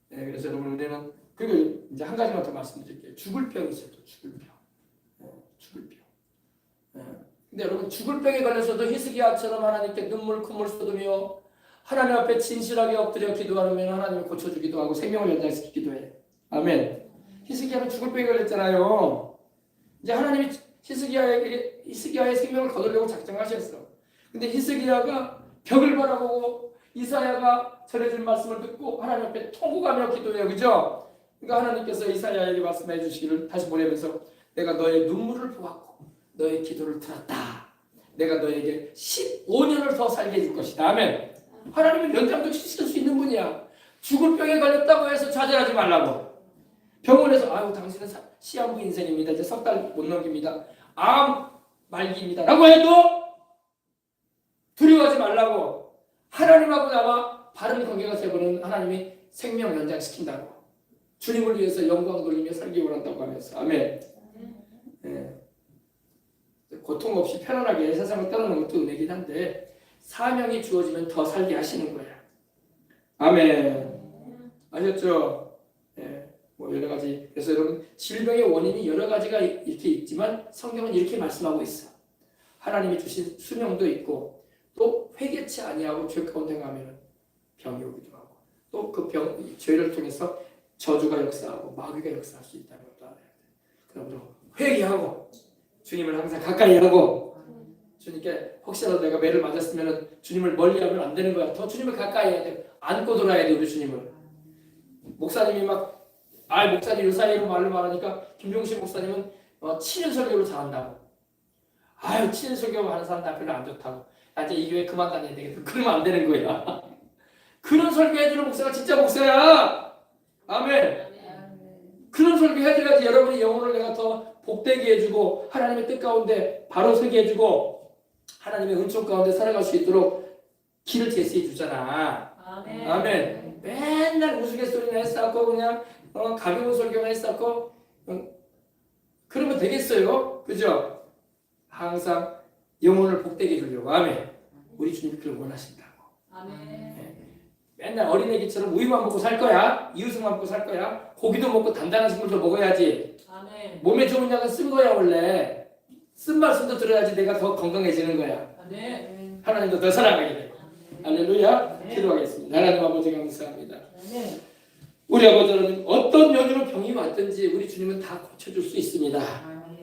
네, 그래서 여러분 우리는 그리고 이제 한 가지만 더 말씀드릴게요. 죽을 병이 있어요. 죽을 병. 죽을 병. 근데 여러분 죽을 병에 걸려서도 히스기야처럼 하나님께 눈물 콧물 쏟으며 하나님 앞에 진실하게 엎드려 기도하면 하나님이 고쳐주기도 하고 생명을 연장시키기도 해. 아멘. 히스기야는 죽을 병에 걸렸잖아요. 이제 하나님이 히스기야의 생명을 거두려고 작정하셨어. 근데 히스기야가 벽을 바라보고 이사야가 전해준 말씀을 듣고 하나님 앞에 통곡하며 기도해요. 그죠? 그러니까 하나님께서 이사야에게 말씀해 주시기를 다시 보내면서 내가 너의 눈물을 보았고 너의 기도를 들었다. 내가 너에게 15년을 더 살게 해줄 것이다. 아멘. 하나님은 연장도 치실 수 있는 분이야. 죽을 병에 걸렸다고 해서 좌절하지 말라고. 병원에서 아유 당신은 시한부 인생입니다. 이제 석 달 못 넘깁니다. 암 말기입니다. 라고 해도 두려워하지 말라고. 하나님하고 나와 바른 관계가 되고는 하나님이 생명 연장시킨다고. 주님을 위해서 영광 돌리며 살기 원한다고 하면서. 아멘. 네. 고통 없이 편안하게 세상을 떠나는 것도 은혜긴 한데 사명이 주어지면 더 살게 하시는 거야. 아멘. 아셨죠? 네. 뭐 여러 가지. 그래서 여러분 질병의 원인이 여러 가지가 이렇게 있지만 성경은 이렇게 말씀하고 있어. 하나님이 주신 수명도 있고 또 회개치 아니하고 죄 가운데 가면 병이 오기도 하고 또 그 병 죄를 통해서 저주가 역사하고 마귀가 역사할 수 있다는 것도 알아야 돼. 그러므로 회개하고 주님을 항상 가까이 하고 주님께 혹시라도 내가 매를 맞았으면 주님을 멀리하면 안 되는 거야. 더 주님을 가까이 해야 돼. 안고 돌아야 돼 우리 주님을. 목사님이 목사님 요사이로 말로 말하니까 김종신 목사님은 친인 설교를 잘한다고. 아유 친인 설교 하는 사람 나 별로 안 좋다고. 나 이제 이 교회 그만 다녀야 되겠다. 그러면 안 되는 거야. 그런 설교 해주는 목사가 진짜 목사야. 아멘. 그런 설교 해줘야지 여러분의 영혼을 내가 더 복되게 해주고 하나님의 뜻 가운데 바로 서게 해주고 하나님의 은총 가운데 살아갈 수 있도록 길을 제시해 주잖아. 아멘. 맨날 우스갯소리나 쌓고 그냥 가벼운 설교만 했었고 그러면 되겠어요? 그죠? 항상 영혼을 복되게 해주려고. 아멘. 우리 주님이 그걸 원하신다고. 아멘. 맨날 어린애기처럼 우유만 먹고 살 거야? 이유승만 먹고 살 거야? 고기도 먹고 단단한 식물도 먹어야지. 아멘. 몸에 좋은 약은 쓴 거야 원래. 쓴 말씀도 들어야지 내가 더 건강해지는 거야. 아멘. 하나님도 더 사랑하게 되고. 할렐루야. 기도하겠습니다. 하나님 아버지 감사합니다. 아멘. 우리 아버지는 어떤 연유로 병이 왔든지 우리 주님은 다 고쳐줄 수 있습니다.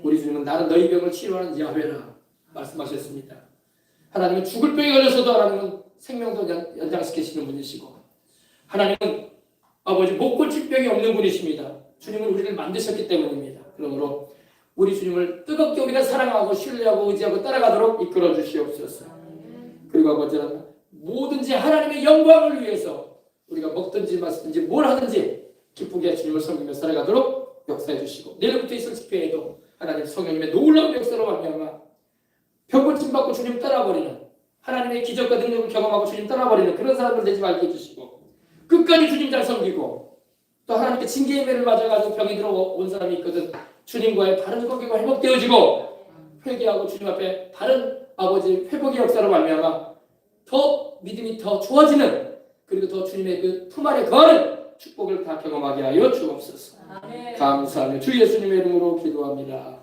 우리 주님은 나는 너희 병을 치료하는 야훼라 말씀하셨습니다. 하나님은 죽을 병에 걸려서도 하나님은 생명도 연장시키시는 분이시고 하나님은 아버지 못 고칠 병이 없는 분이십니다. 주님은 우리를 만드셨기 때문입니다. 그러므로 우리 주님을 뜨겁게 우리가 사랑하고 신뢰하고 의지하고 따라가도록 이끌어 주시옵소서. 그리고 아버지는 뭐든지 하나님의 영광을 위해서 우리가 먹든지 마시든지 뭘 하든지 기쁘게 주님을 섬기며 살아가도록 역사해 주시고 내일부터 있을 집회에도 하나님 성령님의 놀라운 역사로 말미암아 병고침 받고 주님 따라버리는 하나님의 기적과 능력을 경험하고 주님 따라버리는 그런 사람들 되지 말게 해주시고 끝까지 주님 잘 섬기고 또 하나님께 징계의 매를 맞아가지고 병이 들어온 사람이 있거든 주님과의 바른 관계가 회복되어지고 회개하고 주님 앞에 바른 아버지 회복의 역사로 말미암아 더 믿음이 더 좋아지는 그리고 더 주님의 그 품 안에 거하는 축복을 다 경험하게 하여 주옵소서. 감사하며 주 예수님의 이름으로 기도합니다.